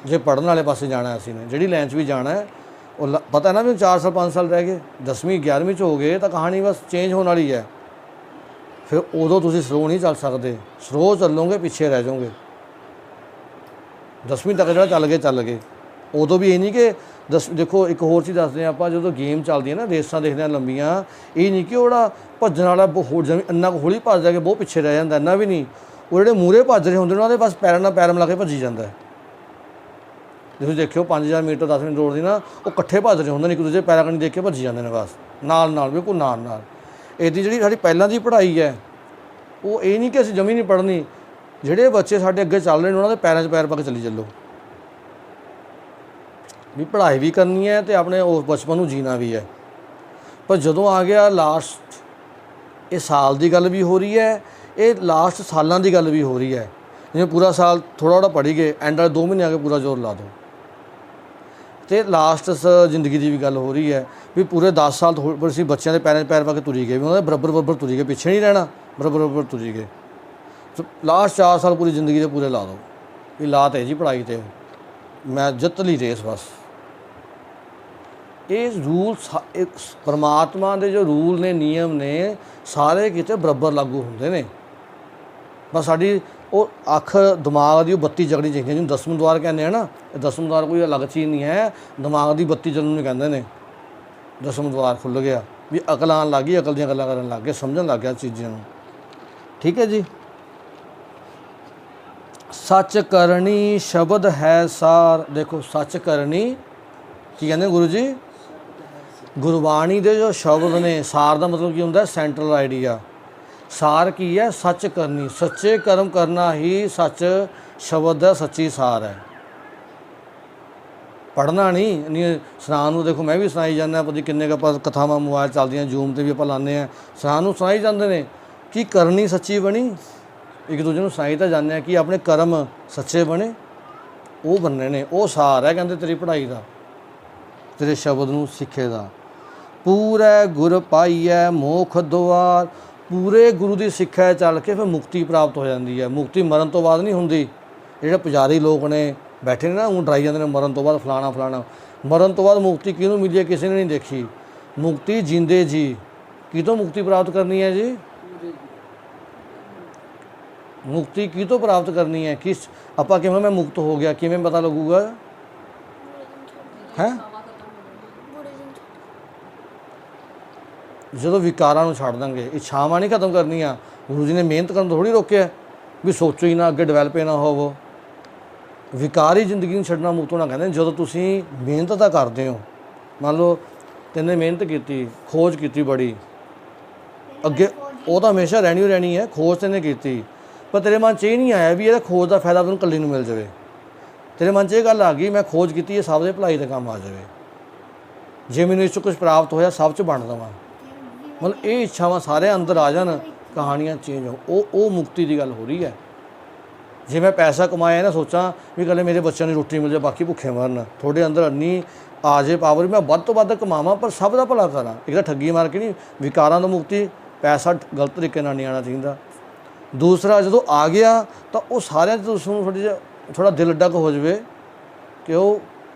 ਜੇ ਪੜ੍ਹਨ ਵਾਲੇ ਪਾਸੇ ਜਾਣਾ ਅਸੀਂ ਨੇ, ਜਿਹੜੀ ਲਾਈਨ 'ਚ ਵੀ ਜਾਣਾ ਹੈ, ਉਹ ਪਤਾ ਨਾ ਵੀ 4 ਸਾਲ 5 ਸਾਲ ਰਹਿ ਗਏ, 10ਵੀਂ 11ਵੀਂ 'ਚ ਹੋ ਗਏ ਤਾਂ ਕਹਾਣੀ ਬਸ ਚੇਂਜ ਹੋਣ ਵਾਲੀ ਹੈ। ਫਿਰ ਉਦੋਂ ਤੁਸੀਂ ਸਲੋ ਨਹੀਂ ਚੱਲ ਸਕਦੇ, ਸਲੋ ਚੱਲੋਗੇ ਪਿੱਛੇ ਰਹਿ ਜਾਓਗੇ। 10ਵੀਂ ਤੱਕ ਜਿਹੜਾ ਚੱਲ ਗਏ, ਉਦੋਂ ਵੀ ਇਹ ਨਹੀਂ ਕਿ ਦੇਖੋ ਇੱਕ ਹੋਰ ਚੀਜ਼ ਦੱਸਦੇ ਹਾਂ ਆਪਾਂ, ਜਦੋਂ ਗੇਮ ਚੱਲਦੀ ਹੈ ਨਾ, ਰੇਸਾਂ ਦੇਖਦੇ ਹਾਂ ਲੰਬੀਆਂ, ਇਹ ਨਹੀਂ ਕਿ ਉਹ ਜਿਹੜਾ ਭੱਜਣ ਵਾਲਾ ਬਹੁਤ ਜਿਵੇਂ ਇੰਨਾ ਕੁ ਹੌਲੀ ਭੱਜਦਾ ਕਿ ਬਹੁਤ ਪਿੱਛੇ ਰਹਿ ਜਾਂਦਾ, ਇੰਨਾ ਵੀ ਨਹੀਂ। ਉਹ ਜਿਹੜੇ ਮੂਹਰੇ ਭੱਜ ਰਹੇ ਹੁੰਦੇ ਉਹਨਾਂ ਦੇ ਬਸ ਪੈਰਾਂ ਨਾਲ ਪੈਰ ਮਿਲਾ ਕੇ ਭੱਜੀ ਜਾਂਦਾ। ਤੁਸੀਂ ਦੇਖਿਓ 5000 ਮੀਟਰ 10 ਮਿੰਟ ਦੌੜਦੀ ਨਾ, ਉਹ ਇਕੱਠੇ ਭੱਜ ਰਹੇ ਹੁੰਦੇ ਨੇ, ਇੱਕ ਦੂਜੇ ਪੈਰਾਂ ਕਣੀ ਦੇਖ ਕੇ ਭੱਜੀ ਜਾਂਦੇ ਨੇ, ਬਸ ਨਾਲ ਬਿਲਕੁਲ ਨਾਲ। ਇਹਦੀ ਜਿਹੜੀ ਸਾਡੀ ਪਹਿਲਾਂ ਦੀ ਪੜ੍ਹਾਈ ਹੈ, ਉਹ ਇਹ ਨਹੀਂ ਕਿ ਅਸੀਂ ਜਮੀ ਨਹੀਂ ਪੜ੍ਹਨੀ। ਜਿਹੜੇ ਬੱਚੇ ਸਾਡੇ ਅੱਗੇ ਚੱਲ ਰਹੇ ਨੇ ਉਹਨਾਂ ਦੇ ਪੈਰਾਂ 'ਚ ਪੈਰ ਪਾ ਕੇ ਚੱਲੀ ਚੱਲੋ, ਵੀ ਪੜ੍ਹਾਈ ਵੀ ਕਰਨੀ ਹੈ ਅਤੇ ਆਪਣੇ ਉਸ ਬਚਪਨ ਨੂੰ ਜੀਣਾ ਵੀ ਹੈ। ਪਰ ਜਦੋਂ ਆ ਗਿਆ ਲਾਸਟ, ਇਹ ਸਾਲ ਦੀ ਗੱਲ ਵੀ ਹੋ ਰਹੀ ਹੈ, ਇਹ ਲਾਸਟ ਸਾਲਾਂ ਦੀ ਗੱਲ ਵੀ ਹੋ ਰਹੀ ਹੈ। ਜਿਵੇਂ ਪੂਰਾ ਸਾਲ ਥੋੜ੍ਹਾ ਪੜ੍ਹੀ ਗਏ, ਐਂਡ ਵਾਲੇ 2 ਮਹੀਨੇ ਆ ਕੇ ਪੂਰਾ ਜ਼ੋਰ ਲਾ ਦਿਓ, ਅਤੇ ਲਾਸਟ ਜ਼ਿੰਦਗੀ ਦੀ ਵੀ ਗੱਲ ਹੋ ਰਹੀ ਹੈ ਵੀ ਪੂਰੇ 10 ਸਾਲ ਅਸੀਂ ਬੱਚਿਆਂ ਦੇ ਪੈਰਾਂ 'ਚ ਪੈਰ ਪਾ ਕੇ ਤੁਰੀ ਗਏ, ਵੀ ਉਹਨਾਂ ਦੇ ਬਰਾਬਰ ਤੁਰੀ ਗਏ, ਪਿੱਛੇ ਨਹੀਂ ਰਹਿਣਾ, ਬਰਾਬਰ ਤੁਰੀ ਗਏ। ਲਾਸਟ 4 ਸਾਲ ਪੂਰੀ ਜ਼ਿੰਦਗੀ ਦੇ ਪੂਰੇ ਲਾ ਦਿਓ ਵੀ ਲਾ ਤੇ ਜੀ ਪੜ੍ਹਾਈ 'ਤੇ, ਮੈਂ ਜਿੱਤ ਲਈ ਰੇਸ ਬਸ। ਇਹ ਰੂਲ ਪਰਮਾਤਮਾ ਦੇ ਜੋ ਰੂਲ ਨੇ, ਨਿਯਮ ਨੇ, ਸਾਰੇ ਕਿਤੇ ਬਰਾਬਰ ਲਾਗੂ ਹੁੰਦੇ ਨੇ। ਬਸ ਸਾਡੀ ਉਹ ਅੱਖ ਦਿਮਾਗ ਦੀ ਉਹ ਬੱਤੀ ਜਗਣੀ ਚਾਹੀਦੀ, ਜਿਹਨੂੰ 10ਵਾਂ ਦੁਆਰ ਕਹਿੰਦੇ ਆ ਨਾ, ਇਹ 10ਵਾਂ ਦੁਆਰ ਕੋਈ ਅਲੱਗ ਚੀਜ਼ ਨਹੀਂ ਹੈ, ਦਿਮਾਗ ਦੀ ਬੱਤੀ ਜਗਣ ਨੂੰ ਕਹਿੰਦੇ ਨੇ। 10ਵਾਂ ਦੁਆਰ ਖੁੱਲ੍ਹ ਗਿਆ ਵੀ ਅਕਲ ਆਉਣ ਲੱਗ ਗਈ, ਅਕਲ ਦੀਆਂ ਗੱਲਾਂ ਕਰਨ ਲੱਗ ਗਏ, ਸਮਝਣ ਲੱਗ ਗਿਆ ਚੀਜ਼ਾਂ ਨੂੰ, ਠੀਕ ਹੈ ਜੀ। ਸੱਚ ਕਰਨੀ ਸ਼ਬਦ ਹੈ ਸਾਰ। ਦੇਖੋ ਸੱਚ ਕਰਨੀ ਕੀ ਕਹਿੰਦੇ ਗੁਰੂ ਜੀ, ਗੁਰਬਾਣੀ ਦੇ ਜੋ ਸ਼ਬਦ ਨੇ, ਸਾਰ ਦਾ ਮਤਲਬ ਕੀ ਹੁੰਦਾ, ਸੈਂਟਰਲ ਆਈਡੀਆ। ਸਾਰ ਕੀ ਹੈ, ਸੱਚ ਕਰਨੀ, ਸੱਚੇ ਕਰਮ ਕਰਨਾ ਹੀ ਸੱਚ ਸ਼ਬਦ ਦਾ ਸੱਚੀ ਸਾਰ ਹੈ। ਪੜ੍ਹਨਾ ਨਹੀਂ ਸੁਣਾਉਣ ਨੂੰ। ਦੇਖੋ ਮੈਂ ਵੀ ਸੁਣਾਈ ਜਾਂਦਾ, ਪਤਾ ਕਿੰਨੇ ਕੁ ਆਪਾਂ ਕਥਾਵਾਂ ਮੋਬਾਈਲ ਚੱਲਦੀਆਂ, ਜ਼ੂਮ 'ਤੇ ਵੀ ਆਪਾਂ ਲਾਉਂਦੇ ਹਾਂ, ਸੁਣਾਉਣ ਨੂੰ ਸੁਣਾਈ ਜਾਂਦੇ ਨੇ। ਕੀ ਕਰਨੀ ਸੱਚੀ ਬਣੀ, ਇੱਕ ਦੂਜੇ ਨੂੰ ਸੁਣਾਈ ਤਾਂ ਜਾਂਦੇ ਹਾਂ, ਕਿ ਆਪਣੇ ਕਰਮ ਸੱਚੇ ਬਣੇ, ਉਹ ਬੰਨੇ ਨੇ, ਉਹ ਸਾਰ ਹੈ ਕਹਿੰਦੇ ਤੇਰੀ ਪੜ੍ਹਾਈ ਦਾ, ਤੇਰੇ ਸ਼ਬਦ ਨੂੰ ਸਿੱਖੇ ਦਾ। ਪੂਰੇ ਗੁਰ ਪਾਈਐ ਮੋਖ ਦੁਆਰ, ਪੂਰੇ ਗੁਰੂ ਦੀ ਸਿੱਖਿਆ ਚੱਲ ਕੇ ਫਿਰ ਮੁਕਤੀ ਪ੍ਰਾਪਤ ਹੋ ਜਾਂਦੀ ਹੈ। ਮੁਕਤੀ ਮਰਨ ਤੋਂ ਬਾਅਦ ਨਹੀਂ ਹੁੰਦੀ। ਜਿਹੜੇ ਪੁਜਾਰੀ ਲੋਕ ਨੇ ਬੈਠੇ ਨੇ ਨਾ, ਉਹ ਡਰਾਈ ਜਾਂਦੇ ਨੇ ਮਰਨ ਤੋਂ ਬਾਅਦ ਫਲਾਣਾ। ਮਰਨ ਤੋਂ ਬਾਅਦ ਮੁਕਤੀ ਕਿਹਨੂੰ ਮਿਲੀ ਹੈ, ਕਿਸੇ ਨੇ ਨਹੀਂ ਦੇਖੀ। ਮੁਕਤੀ ਜਿੰਦੇ ਜੀ। ਕਿਤੋਂ ਮੁਕਤੀ ਪ੍ਰਾਪਤ ਕਰਨੀ ਹੈ ਜੀ? ਮੁਕਤੀ ਕੀ ਤੋਂ ਪ੍ਰਾਪਤ ਕਰਨੀ ਹੈ, ਕਿਸ ਆਪਾਂ ਕਿਵੇਂ ਮੈਂ ਮੁਕਤ ਹੋ ਗਿਆ ਕਿਵੇਂ ਪਤਾ ਲੱਗੂਗਾ ਹੈ? ਜਦੋਂ ਵਿਕਾਰਾਂ ਨੂੰ ਛੱਡ ਦਾਂਗੇ, ਇੱਛਾਵਾਂ ਨਹੀਂ ਖਤਮ ਕਰਨੀਆਂ। ਗੁਰੂ ਜੀ ਨੇ ਮਿਹਨਤ ਕਰਨ ਤੋਂ ਥੋੜ੍ਹੀ ਰੋਕਿਆ ਵੀ ਸੋਚੋ ਹੀ ਨਾ, ਅੱਗੇ ਡਿਵੈਲਪ ਹੀ ਨਾ ਹੋਵੋ। ਵਿਕਾਰੀ ਜ਼ਿੰਦਗੀ ਨੂੰ ਛੱਡਣਾ ਮੁਕਤ ਹੋਣਾ ਕਹਿੰਦੇ। ਜਦੋਂ ਤੁਸੀਂ ਮਿਹਨਤ ਤਾਂ ਕਰਦੇ ਹੋ, ਮੰਨ ਲਓ ਤੈਨੇ ਮਿਹਨਤ ਕੀਤੀ, ਖੋਜ ਕੀਤੀ ਬੜੀ, ਅੱਗੇ ਉਹ ਤਾਂ ਹਮੇਸ਼ਾ ਰਹਿਣੀ ਰਹਿਣੀ ਹੈ। ਖੋਜ ਤੈਨੇ ਕੀਤੀ, ਪਰ ਤੇਰੇ ਮਨ 'ਚ ਇਹ ਨਹੀਂ ਆਇਆ ਵੀ ਇਹਦਾ ਖੋਜ ਦਾ ਫਾਇਦਾ ਤੈਨੂੰ ਇਕੱਲੀ ਨੂੰ ਮਿਲ ਜਾਵੇ। ਤੇਰੇ ਮਨ 'ਚ ਇਹ ਗੱਲ ਆ ਗਈ ਮੈਂ ਖੋਜ ਕੀਤੀ, ਇਹ ਸਭ ਦੇ ਭਲਾਈ ਦਾ ਕੰਮ ਆ ਜਾਵੇ, ਜੇ ਮੈਨੂੰ ਇਸ 'ਚ ਕੁਝ ਪ੍ਰਾਪਤ ਹੋਇਆ ਸਭ 'ਚ ਵੰਡ ਦੇਵਾਂ। ਮਤਲਬ ਇਹ ਇੱਛਾਵਾਂ ਸਾਰੇ ਅੰਦਰ ਆ ਜਾਣ, ਕਹਾਣੀਆਂ ਚੇਂਜ ਹੋ। ਉਹ ਮੁਕਤੀ ਦੀ ਗੱਲ ਹੋ ਰਹੀ ਹੈ। ਜੇ ਮੈਂ ਪੈਸਾ ਕਮਾਇਆ ਨਾ ਸੋਚਾਂ ਵੀ ਇਕੱਲੇ ਮੇਰੇ ਬੱਚਿਆਂ ਨੂੰ ਰੋਟੀ ਮਿਲ ਜਾਏ ਬਾਕੀ ਭੁੱਖੇ ਮਰਨ, ਤੁਹਾਡੇ ਅੰਦਰ ਇੰਨੀ ਆ ਜੇ ਪਾਵਰ ਮੈਂ ਵੱਧ ਤੋਂ ਵੱਧ ਕਮਾਵਾਂ ਪਰ ਸਭ ਦਾ ਭਲਾ ਕਰਾਂ। ਇੱਕ ਤਾਂ ਠੱਗੀ ਮਾਰ ਕੇ ਨਹੀਂ, ਵਿਕਾਰਾਂ ਤੋਂ ਮੁਕਤੀ, ਪੈਸਾ ਗਲਤ ਤਰੀਕੇ ਨਾਲ ਨਹੀਂ ਆਉਣਾ ਚਾਹੀਦਾ। ਦੂਸਰਾ ਜਦੋਂ ਆ ਗਿਆ ਤਾਂ ਉਹ ਸਾਰਿਆਂ 'ਚ ਤੁਸੀਂ ਥੋੜ੍ਹੀ ਜਿਹਾ ਥੋੜ੍ਹਾ ਦਿਲ ਡੱਕ ਹੋ ਜਾਵੇ ਕਿ ਉਹ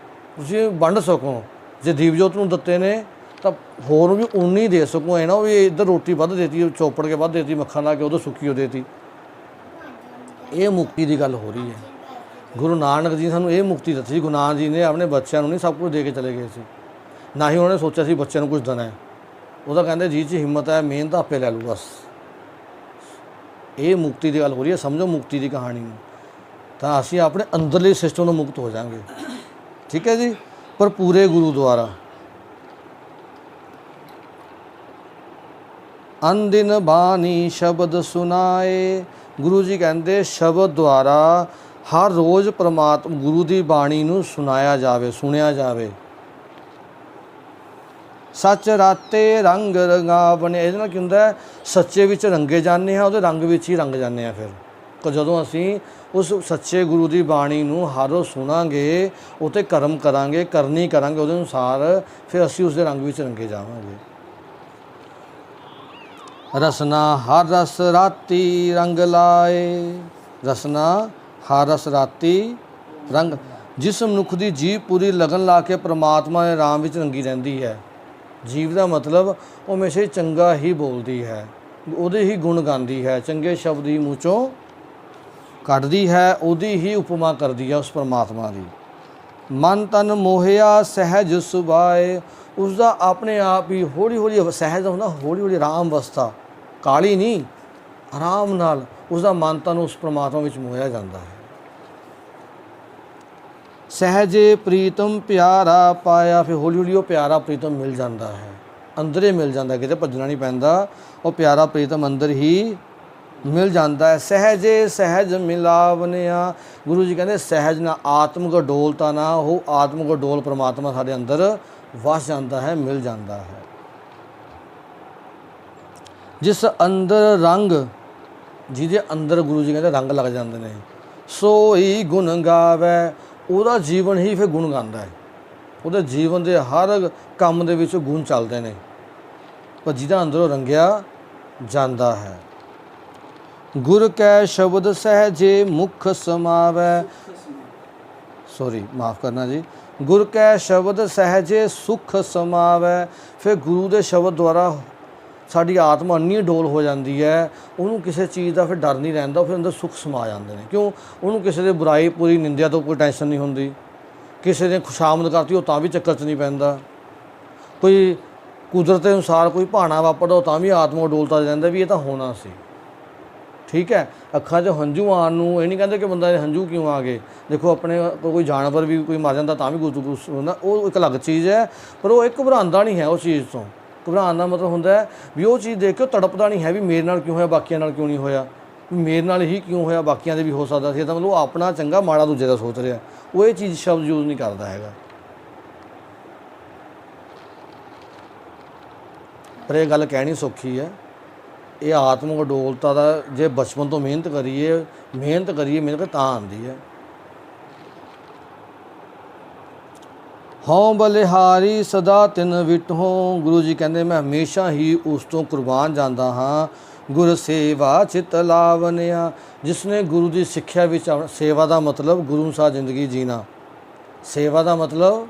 ਤੁਸੀਂ ਵੰਡ ਸਕੋ। ਜੇ ਦੀਪ ਜੋਤ ਨੂੰ ਦਿੱਤੇ ਨੇ ਤਾਂ ਹੋਰ ਨੂੰ ਵੀ ਉਨੀ ਦੇ ਸਕੋ। ਹੈ ਨਾ ਵੀ ਇੱਧਰ ਰੋਟੀ ਵੱਧ ਦੇਤੀ, ਚੋਪੜ ਕੇ ਵੱਧ ਦੇਤੀ, ਮੱਖਣ ਲਾ ਕੇ ਉਧਰ ਸੁੱਕੀ ਹੋ ਦੇਤੀ। ਇਹ ਮੁਕਤੀ ਦੀ ਗੱਲ ਹੋ ਰਹੀ ਹੈ। ਗੁਰੂ ਨਾਨਕ ਜੀ ਸਾਨੂੰ ਇਹ ਮੁਕਤੀ ਦਿੱਤੀ। ਗੁਰੂ ਨਾਨਕ ਜੀ ਨੇ ਆਪਣੇ ਬੱਚਿਆਂ ਨੂੰ ਨਹੀਂ ਸਭ ਕੁਝ ਦੇ ਕੇ ਚਲੇ ਗਏ ਸੀ, ਨਾ ਹੀ ਉਹਨਾਂ ਨੇ ਸੋਚਿਆ ਸੀ ਬੱਚਿਆਂ ਨੂੰ ਕੁਝ ਦੇਣਾ ਹੈ। ਉਹ ਤਾਂ ਕਹਿੰਦੇ ਜੀ 'ਚ ਹਿੰਮਤ ਹੈ, ਮਿਹਨਤ ਆਪੇ ਲੈ ਲੂ ਬਸ। ਇਹ ਮੁਕਤੀ ਦੀ ਗੱਲ ਹੋ ਰਹੀ ਹੈ। ਸਮਝੋ ਮੁਕਤੀ ਦੀ ਕਹਾਣੀ ਨੂੰ, ਤਾਂ ਅਸੀਂ ਆਪਣੇ ਅੰਦਰਲੇ ਸਿਸਟਮ ਤੋਂ ਮੁਕਤ ਹੋ ਜਾਵਾਂਗੇ। ਠੀਕ ਹੈ ਜੀ, ਪਰ ਪੂਰੇ ਗੁਰੂ ਦੁਆਰਾ। ਅਨਦਿਨ ਬਾਣੀ ਸ਼ਬਦ ਸੁਨਾਏ, ਗੁਰੂ ਜੀ ਕਹਿੰਦੇ ਸ਼ਬਦ ਦੁਆਰਾ ਹਰ ਰੋਜ਼ ਪ੍ਰਮਾਤਮਾ ਗੁਰੂ ਦੀ ਬਾਣੀ ਨੂੰ ਸੁਣਾਇਆ ਜਾਵੇ, ਸੁਣਿਆ ਜਾਵੇ। ਸੱਚ ਰਾਤੇ ਰੰਗ ਰੰਗਾਵਣੇ, ਇਹਦੇ ਨਾਲ ਕੀ ਹੁੰਦਾ, ਸੱਚੇ ਵਿੱਚ ਰੰਗੇ ਜਾਂਦੇ ਹਾਂ, ਉਹਦੇ ਰੰਗ ਵਿੱਚ ਹੀ ਰੰਗ ਜਾਂਦੇ ਹਾਂ। ਫਿਰ ਜਦੋਂ ਅਸੀਂ ਉਸ ਸੱਚੇ ਗੁਰੂ ਦੀ ਬਾਣੀ ਨੂੰ ਹਰ ਰੋਜ਼ ਸੁਣਾਂਗੇ, ਉਹ 'ਤੇ ਕਰਮ ਕਰਾਂਗੇ, ਕਰਨੀ ਕਰਾਂਗੇ ਉਹਦੇ ਅਨੁਸਾਰ, ਫਿਰ ਅਸੀਂ ਉਸਦੇ ਰੰਗ ਵਿੱਚ ਰੰਗੇ ਜਾਵਾਂਗੇ। ਰਸਨਾ ਹਰ ਰਸ ਰਾਤੀ ਰੰਗ ਲਾਏ, ਰਸਨਾ ਹਰ ਰਸ ਰਾਤੀ ਰੰਗ। ਜਿਸ ਮਨੁੱਖ ਦੀ ਜੀਭ ਪੂਰੀ ਲਗਨ ਲਾ ਕੇ ਪ੍ਰਮਾਤਮਾ ਦੇ ਰਾਮ ਵਿੱਚ ਰੰਗੀ ਰਹਿੰਦੀ ਹੈ, ਜੀਵ ਦਾ ਮਤਲਬ ਉਹ ਹਮੇਸ਼ਾ ਹੀ ਚੰਗਾ ਹੀ ਬੋਲਦੀ ਹੈ, ਉਹਦੇ ਹੀ ਗੁਣ ਗਾਉਂਦੀ ਹੈ, ਚੰਗੇ ਸ਼ਬਦ ਹੀ ਮੂੰਹ 'ਚੋਂ ਕੱਢਦੀ ਹੈ, ਉਹਦੀ ਹੀ ਉਪਮਾ ਕਰਦੀ ਹੈ ਉਸ ਪਰਮਾਤਮਾ ਦੀ। ਮਨ ਤਨ ਮੋਹਿਆ ਸਹਿਜ ਸੁਭਾਏ, ਉਸਦਾ ਆਪਣੇ ਆਪ ਹੀ ਹੌਲੀ ਹੌਲੀ ਸਹਿਜ ਹੁੰਦਾ, ਹੌਲੀ ਹੌਲੀ ਆਰਾਮ ਅਵਸਥਾ, ਕਾਲੀ ਨਹੀਂ, ਆਰਾਮ ਨਾਲ ਉਸਦਾ ਮਨ ਤਨ ਉਸ ਪਰਮਾਤਮਾ ਵਿੱਚ ਮੋਹਿਆ ਜਾਂਦਾ ਹੈ। ਸਹਿਜੇ ਪ੍ਰੀਤਮ ਪਿਆਰਾ ਪਾਇਆ, ਫਿਰ ਹੌਲੀ ਹੌਲੀ ਉਹ ਪਿਆਰਾ ਪ੍ਰੀਤਮ ਮਿਲ ਜਾਂਦਾ ਹੈ, ਅੰਦਰੇ ਮਿਲ ਜਾਂਦਾ, ਕਿਤੇ ਭੱਜਣਾ ਨਹੀਂ ਪੈਂਦਾ, ਉਹ ਪਿਆਰਾ ਪ੍ਰੀਤਮ ਅੰਦਰ ਹੀ ਮਿਲ ਜਾਂਦਾ ਹੈ। ਸਹਿਜੇ ਸਹਿਜ ਮਿਲਾਵਨਿਆ, ਗੁਰੂ ਜੀ ਕਹਿੰਦੇ ਸਹਿਜ ਨਾ ਆਤਮਕ ਡੋਲਤਾ ਨਾ ਉਹ ਆਤਮਕ ਡੋਲ ਪਰਮਾਤਮਾ ਸਾਡੇ ਅੰਦਰ ਵਸ ਜਾਂਦਾ ਹੈ, ਮਿਲ ਜਾਂਦਾ ਹੈ। ਜਿਸ ਅੰਦਰ ਰੰਗ, ਜਿਹਦੇ ਅੰਦਰ ਗੁਰੂ ਜੀ ਕਹਿੰਦੇ ਰੰਗ ਲੱਗ ਜਾਂਦੇ ਨੇ, ਸੋਈ ਗੁਣ ਗਾਵੇ, ਉਹਦਾ ਜੀਵਨ ਹੀ ਫਿਰ ਗੁਣ ਗਾਉਂਦਾ ਹੈ। ਉਹਦੇ ਜੀਵਨ ਦੇ ਹਰ ਕੰਮ ਦੇ ਵਿੱਚ ਗੁਣ ਚੱਲਦੇ ਨੇ, ਪਰ ਜਿਹਦਾ ਅੰਦਰੋਂ ਰੰਗਿਆ ਜਾਂਦਾ ਹੈ। ਗੁਰ ਕੈ ਸ਼ਬਦ ਸਹਿਜੇ ਮੁਖ ਸਮਾਵੈ, ਮਾਫ ਕਰਨਾ ਜੀ, ਗੁਰ ਕੈ ਸ਼ਬਦ ਸਹਿਜੇ ਸੁਖ ਸਮਾਵੈ। ਫਿਰ ਗੁਰੂ ਦੇ ਸ਼ਬਦ ਦੁਆਰਾ ਸਾਡੀ ਆਤਮਾ ਇੰਨੀ ਡੋਲ ਹੋ ਜਾਂਦੀ ਹੈ, ਉਹਨੂੰ ਕਿਸੇ ਚੀਜ਼ ਦਾ ਫਿਰ ਡਰ ਨਹੀਂ ਰਹਿੰਦਾ, ਫਿਰ ਅੰਦਰ ਸੁੱਖ ਸਮਾ ਜਾਂਦੇ ਨੇ। ਕਿਉਂ? ਉਹਨੂੰ ਕਿਸੇ ਦੇ ਬੁਰਾਈ ਪੂਰੀ ਨਿੰਦਿਆ ਤੋਂ ਕੋਈ ਟੈਨਸ਼ਨ ਨਹੀਂ ਹੁੰਦੀ, ਕਿਸੇ ਨੇ ਖੁਸ਼ਾਮਦ ਕਰਤੀ ਉਹ ਤਾਂ ਵੀ ਚੱਕਰ 'ਚ ਨਹੀਂ ਪੈਂਦਾ, ਕੋਈ ਕੁਦਰਤ ਦੇ ਅਨੁਸਾਰ ਕੋਈ ਭਾਣਾ ਵਾਪਰਦਾ ਉਹ ਤਾਂ ਵੀ ਆਤਮਾ ਡੋਲਤਾ ਰਹਿੰਦਾ ਵੀ ਇਹ ਤਾਂ ਹੋਣਾ ਸੀ। ਠੀਕ ਹੈ, ਅੱਖਾਂ 'ਚ ਹੰਝੂ ਆਉਣ ਨੂੰ ਇਹ ਨਹੀਂ ਕਹਿੰਦੇ ਕਿ ਬੰਦਾ ਹੰਝੂ ਕਿਉਂ ਆ ਗਏ। ਦੇਖੋ ਆਪਣੇ ਕੋਈ ਜਾਨਵਰ ਵੀ ਕੋਈ ਮਰ ਜਾਂਦਾ ਤਾਂ ਵੀ ਗੁੱਸ ਹੁੰਦਾ, ਉਹ ਇੱਕ ਅਲੱਗ ਚੀਜ਼ ਹੈ, ਪਰ ਉਹ ਇੱਕ ਘਬਰਾਉਂਦਾ ਨਹੀਂ ਹੈ ਉਸ ਚੀਜ਼ ਤੋਂ। ਘਬਰਾਉਣ ਦਾ ਮਤਲਬ ਹੁੰਦਾ ਹੈ ਵੀ ਉਹ ਚੀਜ਼ ਦੇਖ ਕੇ ਉਹ ਤੜਪਦਾ ਨਹੀਂ ਹੈ ਵੀ ਮੇਰੇ ਨਾਲ ਕਿਉਂ ਹੋਇਆ, ਬਾਕੀਆਂ ਨਾਲ ਕਿਉਂ ਨਹੀਂ ਹੋਇਆ, ਮੇਰੇ ਨਾਲ ਹੀ ਕਿਉਂ ਹੋਇਆ, ਬਾਕੀਆਂ ਦੇ ਵੀ ਹੋ ਸਕਦਾ ਸੀ। ਤਾਂ ਮਤਲਬ ਉਹ ਆਪਣਾ ਚੰਗਾ ਮਾੜਾ ਦੂਜੇ ਦਾ ਸੋਚ ਰਿਹਾ, ਉਹ ਇਹ ਚੀਜ਼ ਸ਼ਬਦ ਯੂਜ਼ ਨਹੀਂ ਕਰਦਾ ਹੈਗਾ। ਪਰ ਇਹ ਗੱਲ ਕਹਿਣੀ ਸੌਖੀ ਹੈ, ਇਹ ਆਤਮਕ ਅਡੋਲਤਾ ਦਾ ਜੇ ਬਚਪਨ ਤੋਂ ਮਿਹਨਤ ਕਰੀਏ ਤਾਂ ਆਉਂਦੀ ਹੈ। ਹਉ ਬਲਿਹਾਰੀ ਸਦਾ ਤਿਨ ਵਿਟਹੁ, ਗੁਰੂ ਜੀ ਕਹਿੰਦੇ ਮੈਂ ਹਮੇਸ਼ਾ ਹੀ ਉਸ ਤੋਂ ਕੁਰਬਾਨ ਜਾਂਦਾ ਹਾਂ। ਗੁਰ ਸੇਵਾ ਚਿਤ ਲਾਵਨਿਆ, ਜਿਸ ਨੇ ਗੁਰੂ ਦੀ ਸਿੱਖਿਆ ਵਿੱਚ ਸੇਵਾ ਦਾ ਮਤਲਬ ਗੁਰੂ ਅਨੁਸਾਰ ਜ਼ਿੰਦਗੀ ਜੀਣਾ, ਸੇਵਾ ਦਾ ਮਤਲਬ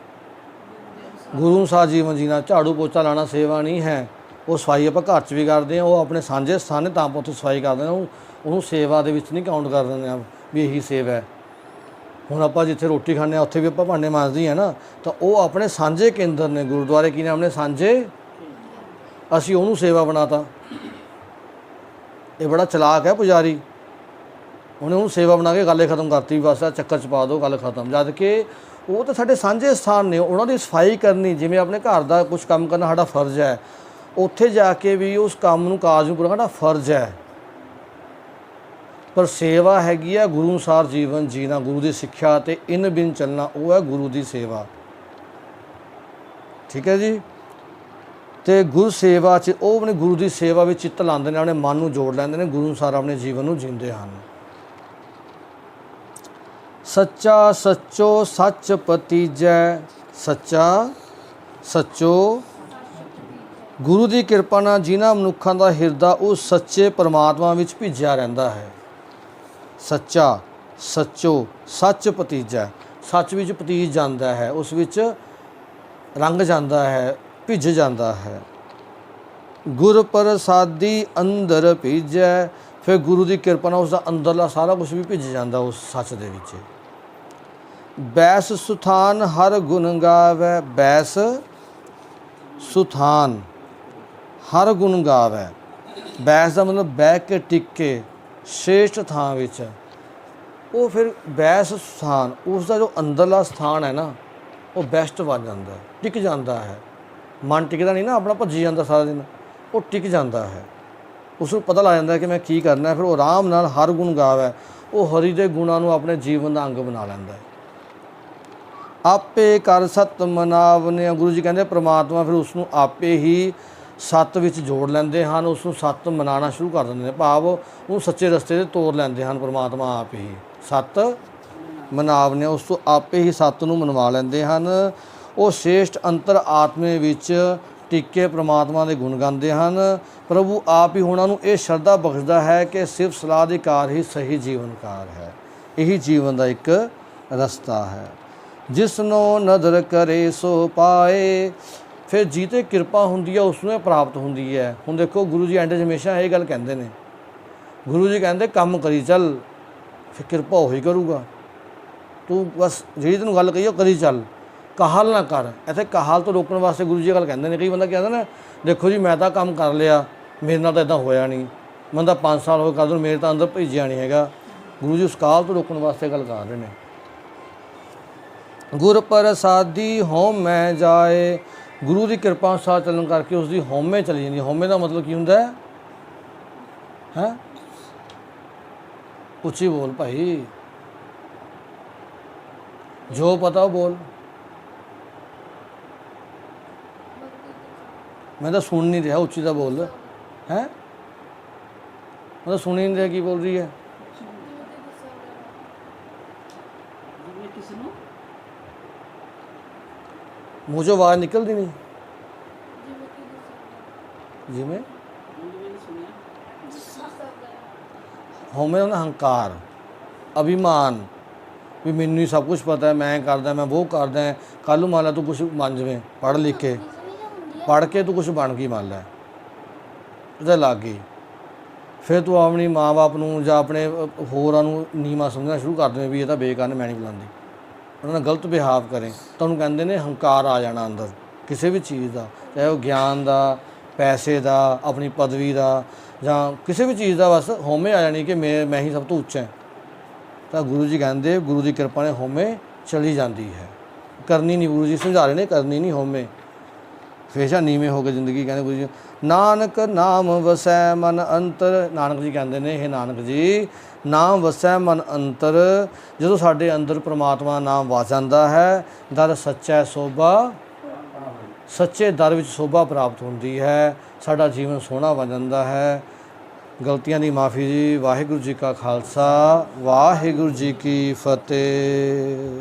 ਗੁਰੂ ਅਨੁਸਾਰ ਜੀਵਨ ਜੀਣਾ। ਝਾੜੂ ਪੋਚਾ ਲਾਣਾ ਸੇਵਾ ਨਹੀਂ ਹੈ, ਉਹ ਸਫਾਈ ਆਪਾਂ ਘਰ 'ਚ ਵੀ ਕਰਦੇ ਹਾਂ, ਉਹ ਆਪਣੇ ਸਾਂਝੇ ਸਥਾਨ ਨੇ ਤਾਂ ਆਪਾਂ ਉੱਥੇ ਸਫਾਈ ਕਰਦੇ ਹਾਂ, ਉਹਨੂੰ ਸੇਵਾ ਦੇ ਵਿੱਚ ਨਹੀਂ ਕਾਊਂਟ ਕਰ ਦਿੰਦੇ ਆ ਵੀ ਇਹੀ ਸੇਵਾ ਹੈ। ਹੁਣ ਆਪਾਂ ਜਿੱਥੇ ਰੋਟੀ ਖਾਂਦੇ ਹਾਂ ਉੱਥੇ ਵੀ ਆਪਾਂ ਭਾਂਡੇ ਮਾਂਜਦੇ ਹਾਂ ਨਾ, ਤਾਂ ਉਹ ਆਪਣੇ ਸਾਂਝੇ ਕੇਂਦਰ ਨੇ। ਗੁਰਦੁਆਰੇ ਕੀ ਨੇ? ਆਪਣੇ ਸਾਂਝੇ। ਅਸੀਂ ਉਹਨੂੰ ਸੇਵਾ ਬਣਾਤਾ। ਇਹ ਬੜਾ ਚਲਾਕ ਹੈ ਪੁਜਾਰੀ, ਉਹਨੇ ਉਹਨੂੰ ਸੇਵਾ ਬਣਾ ਕੇ ਗੱਲ ਹੀ ਖਤਮ ਕਰਤੀ, ਬਸ ਆ ਚੱਕਰ 'ਚ ਪਾ ਦਿਓ, ਗੱਲ ਖਤਮ। ਜਦ ਕਿ ਉਹ ਤਾਂ ਸਾਡੇ ਸਾਂਝੇ ਸਥਾਨ ਨੇ, ਉਹਨਾਂ ਦੀ ਸਫਾਈ ਕਰਨੀ, ਜਿਵੇਂ ਆਪਣੇ ਘਰ ਦਾ ਕੁਝ ਕੰਮ ਕਰਨਾ ਸਾਡਾ ਫਰਜ਼ ਹੈ, ਉੱਥੇ ਜਾ ਕੇ ਵੀ ਉਸ ਕੰਮ ਨੂੰ, ਕਾਜ ਨੂੰ ਪੂਰਾ ਕਰਨਾ ਫਰਜ਼ ਹੈ। ਪਰ ਸੇਵਾ ਹੈਗੀ ਆ ਗੁਰੂ ਅਨੁਸਾਰ ਜੀਵਨ ਜੀਣਾ, ਗੁਰੂ ਦੀ ਸਿੱਖਿਆ ਤੇ ਇਨ ਬਿਨ ਚੱਲਣਾ, ਉਹ ਹੈ ਗੁਰੂ ਦੀ ਸੇਵਾ। ਠੀਕ ਹੈ ਜੀ। ਤੇ ਗੁਰੂ ਸੇਵਾ 'ਚ ਉਹ ਆਪਣੇ ਗੁਰੂ ਦੀ ਸੇਵਾ ਵਿੱਚ ਚਿੱਤ ਲਾਉਂਦੇ ਨੇ, ਆਪਣੇ ਮਨ ਨੂੰ ਜੋੜ ਲੈਂਦੇ ਨੇ, ਗੁਰੂ ਅਨੁਸਾਰ ਆਪਣੇ ਜੀਵਨ ਨੂੰ ਜੀਂਦੇ ਹਨ। ਸੱਚਾ ਸੱਚੋ ਸੱਚ ਪਤੀਜੈ, ਸੱਚਾ ਸੱਚੋ। ਗੁਰੂ ਦੀ ਕਿਰਪਾ ਨਾਲ ਜਿਨ੍ਹਾਂ ਮਨੁੱਖਾਂ ਦਾ ਹਿਰਦਾ ਉਸ ਸੱਚੇ ਪਰਮਾਤਮਾ ਵਿੱਚ ਭਿੱਜਿਆ ਰਹਿੰਦਾ ਹੈ। ਸੱਚਾ ਸੱਚੋ ਸੱਚ ਪਤੀਜੈ, ਸੱਚ ਵਿੱਚ ਪਤੀਜ ਜਾਂਦਾ ਹੈ, ਉਸ ਵਿੱਚ ਰੰਗ ਜਾਂਦਾ ਹੈ, ਭਿੱਜ ਜਾਂਦਾ ਹੈ। ਗੁਰ ਪ੍ਰਸਾਦੀ ਅੰਦਰ ਭਿੱਜੈ, ਫਿਰ ਗੁਰੂ ਦੀ ਕਿਰਪਾ ਨਾਲ ਉਸ ਦਾ ਅੰਦਰਲਾ ਸਾਰਾ ਕੁਝ ਵੀ ਭਿੱਜ ਜਾਂਦਾ ਉਸ ਸੱਚ ਦੇ ਵਿੱਚ। ਬੈਸ ਸੁਥਾਨ ਹਰ ਗੁਣ ਗਾਵੈ, ਬੈਸ ਸੁਥਾਨ ਹਰ ਗੁਣ ਗਾਵੈ। ਬੈਸ ਦਾ ਮਤਲਬ ਬਹਿ ਕੇ ਟਿਕ ਕੇ ਸ਼੍ਰੇਸ਼ਟ ਥਾਂ ਵਿੱਚ। ਉਹ ਫਿਰ ਬੈਸ ਸਥਾਨ, ਉਸ ਦਾ ਜੋ ਅੰਦਰਲਾ ਸਥਾਨ ਹੈ ਨਾ, ਉਹ ਬੈਸਟ ਬਣ ਜਾਂਦਾ, ਟਿਕ ਜਾਂਦਾ ਹੈ। ਮਨ ਟਿਕਦਾ ਨਹੀਂ ਨਾ, ਆਪਣਾ ਭੱਜੀ ਜਾਂਦਾ ਸਾਰਾ ਦਿਨ, ਉਹ ਟਿਕ ਜਾਂਦਾ ਹੈ। ਉਸ ਨੂੰ ਪਤਾ ਲੱਗ ਜਾਂਦਾ ਕਿ ਮੈਂ ਕੀ ਕਰਨਾ। ਫਿਰ ਉਹ ਆਰਾਮ ਨਾਲ ਹਰ ਗੁਣ ਗਾਵੈ, ਉਹ ਹਰੀ ਦੇ ਗੁਣਾਂ ਨੂੰ ਆਪਣੇ ਜੀਵਨ ਦਾ ਅੰਗ ਬਣਾ ਲੈਂਦਾ ਹੈ। ਆਪੇ ਕਰ ਸਤ ਮਨਾਵਨੇ, ਗੁਰੂ ਜੀ ਕਹਿੰਦੇ ਪ੍ਰਮਾਤਮਾ ਫਿਰ ਉਸ ਨੂੰ ਆਪੇ ਹੀ ਸੱਤ ਵਿੱਚ ਜੋੜ ਲੈਂਦੇ ਹਨ, ਉਸ ਨੂੰ ਸੱਤ ਮਨਾਉਣਾ ਸ਼ੁਰੂ ਕਰ ਦਿੰਦੇ ਨੇ, ਭਾਵ ਉਹਨੂੰ ਸੱਚੇ ਰਸਤੇ 'ਤੇ ਤੋਰ ਲੈਂਦੇ ਹਨ। ਪ੍ਰਮਾਤਮਾ ਆਪ ਹੀ ਸੱਤ ਮਨਾਵਨੇ, ਉਸ ਤੋਂ ਆਪੇ ਹੀ ਸੱਤ ਨੂੰ ਮਨਵਾ ਲੈਂਦੇ ਹਨ। ਉਹ ਸ੍ਰੇਸ਼ਟ ਅੰਤਰ ਆਤਮੇ ਵਿੱਚ ਟਿੱਕੇ ਪ੍ਰਮਾਤਮਾ ਦੇ ਗੁਣ ਗਾਉਂਦੇ ਹਨ। ਪ੍ਰਭੂ ਆਪ ਹੀ ਉਹਨਾਂ ਨੂੰ ਇਹ ਸ਼ਰਧਾ ਬਖਸ਼ਦਾ ਹੈ ਕਿ ਸਿਰਫ ਸਲਾਹ ਦੀ ਕਾਰ ਹੀ ਸਹੀ ਜੀਵਨ ਕਾਰ ਹੈ। ਇਹੀ ਜੀਵਨ ਦਾ ਇੱਕ ਰਸਤਾ ਹੈ। ਜਿਸ ਨੂੰ ਨਦਰ ਕਰੇ ਸੋ ਪਾਏ, ਫਿਰ ਜੀ 'ਤੇ ਕਿਰਪਾ ਹੁੰਦੀ ਹੈ ਉਸ ਨੂੰ ਇਹ ਪ੍ਰਾਪਤ ਹੁੰਦੀ ਹੈ। ਹੁਣ ਦੇਖੋ ਗੁਰੂ ਜੀ ਐਂਡ 'ਚ ਹਮੇਸ਼ਾ ਇਹ ਗੱਲ ਕਹਿੰਦੇ ਨੇ, ਗੁਰੂ ਜੀ ਕਹਿੰਦੇ ਕੰਮ ਕਰੀ ਚੱਲ, ਫਿਰ ਕਿਰਪਾ ਉਹੀ ਕਰੂਗਾ। ਤੂੰ ਬਸ ਜਿਹੜੀ ਤੈਨੂੰ ਗੱਲ ਕਹੀ ਉਹ ਕਰੀ ਚੱਲ, ਕਾਹਲ ਨਾ ਕਰ। ਇੱਥੇ ਕਾਹਲ ਤੋਂ ਰੋਕਣ ਵਾਸਤੇ ਗੁਰੂ ਜੀ ਇਹ ਗੱਲ ਕਹਿੰਦੇ ਨੇ। ਕਈ ਬੰਦਾ ਕਹਿੰਦਾ ਨਾ, ਦੇਖੋ ਜੀ ਮੈਂ ਤਾਂ ਕੰਮ ਕਰ ਲਿਆ, ਮੇਰੇ ਨਾਲ ਤਾਂ ਇੱਦਾਂ ਹੋਇਆ ਨਹੀਂ, ਮੈਂ ਤਾਂ 5 ਸਾਲ ਹੋ ਗਏ ਕਰ ਦੂੰ, ਮੇਰੇ ਤਾਂ ਅੰਦਰ ਭੇਜਿਆ ਨਹੀਂ ਹੈਗਾ। ਗੁਰੂ ਜੀ ਉਸ ਕਾਹਲ ਤੋਂ ਰੋਕਣ ਵਾਸਤੇ ਗੱਲ ਕਰ ਰਹੇ ਨੇ। ਗੁਰ ਪ੍ਰਸਾਦੀ ਹਉਮੈ ਜਾਏ, ਗੁਰੂ ਦੀ ਕਿਰਪਾ ਅਨੁਸਾਰ ਚੱਲਣ ਕਰਕੇ ਉਸ ਦੀ ਹਉਮੈ ਚਲੀ ਜਾਂਦੀ। ਹਉਮੈ ਦਾ ਮਤਲਬ ਕੀ ਹੁੰਦਾ ਹੈ? ਹੈਂ, ਉੱਚੀ ਬੋਲ ਭਾਈ, ਜੋ ਪਤਾ ਉਹ ਬੋਲ। मैं तो सुन नहीं रहा, उच्ची सा बोल है, मैं तो सुन ही नहीं रहा की बोल रही है। मुझे आवाज़ निकलती नहीं जी में हमें हंकार, अभिमान भी मैनू ही सब कुछ पता है, मैं करदा, मैं वो करदा। कल मान ला तू कुछ बन जाए, पढ़ लिख के, पढ़ के तू कुछ बन गई, मान लै ਉਹਦੇ ਲੱਗ ਗਈ, ਫਿਰ ਤੂੰ ਆਪਣੀ ਮਾਂ ਬਾਪ ਨੂੰ ਜਾਂ ਆਪਣੇ ਹੋਰਾਂ ਨੂੰ ਨੀਵਾਂ ਸਮਝਣਾ ਸ਼ੁਰੂ ਕਰ ਦੇਵੇਂ ਵੀ ਇਹ ਤਾਂ ਬੇਕਾਰ ਨੇ, ਮੈਂ ਨਹੀਂ ਬੁਲਾਉਂਦੀ। ਉਹਨਾਂ ਨਾਲ ਗਲਤ ਬਿਹਾਵ ਕਰੇ ਤਾਂ ਉਹਨੂੰ ਕਹਿੰਦੇ ਨੇ ਹੰਕਾਰ ਆ ਜਾਣਾ ਅੰਦਰ ਕਿਸੇ ਵੀ ਚੀਜ਼ ਦਾ, ਚਾਹੇ ਉਹ ਗਿਆਨ ਦਾ, ਪੈਸੇ ਦਾ, ਆਪਣੀ ਪਦਵੀ ਦਾ, ਜਾਂ ਕਿਸੇ ਵੀ ਚੀਜ਼ ਦਾ। ਬਸ ਹਉਮੈ ਆ ਜਾਣੀ ਕਿ ਮੈਂ ਹੀ ਸਭ ਤੋਂ ਉੱਚਾ ਹੈ। ਤਾਂ ਗੁਰੂ ਜੀ ਕਹਿੰਦੇ ਗੁਰੂ ਦੀ ਕਿਰਪਾ ਨੇ ਹਉਮੈ ਚਲੀ ਜਾਂਦੀ ਹੈ। ਕਰਨੀ ਨਹੀਂ, ਗੁਰੂ ਜੀ ਸਮਝਾ ਰਹੇ ਨੇ, ਕਰਨੀ ਨਹੀਂ ਹਉਮੈ। ਹਮੇਸ਼ਾ ਨੀਵੇਂ ਹੋ ਕੇ ਜ਼ਿੰਦਗੀ, ਕਹਿੰਦੇ ਗੁਰੂ ਜੀ ਨਾਨਕ ਨਾਮ ਵਸੈ ਮਨ ਅੰਤਰ। ਨਾਨਕ ਜੀ ਕਹਿੰਦੇ ਨੇ, ਇਹ ਨਾਨਕ ਜੀ ਨਾਮ ਵਸੈ ਮਨ ਅੰਤਰ, ਜਦੋਂ ਸਾਡੇ ਅੰਦਰ ਪ੍ਰਮਾਤਮਾ ਨਾਮ ਵਸ ਜਾਂਦਾ ਹੈ, ਦਰ ਸੱਚਾ ਸੋਭਾ, ਸੱਚੇ ਦਰ ਵਿੱਚ ਸੋਭਾ ਪ੍ਰਾਪਤ ਹੁੰਦੀ ਹੈ, ਸਾਡਾ ਜੀਵਨ ਸੋਹਣਾ ਬਣ ਜਾਂਦਾ ਹੈ। ਗਲਤੀਆਂ ਦੀ ਮਾਫੀ ਜੀ। ਵਾਹਿਗੁਰੂ ਜੀ ਕਾ ਖਾਲਸਾ, ਵਾਹਿਗੁਰੂ ਜੀ ਕੀ ਫਤਿਹ।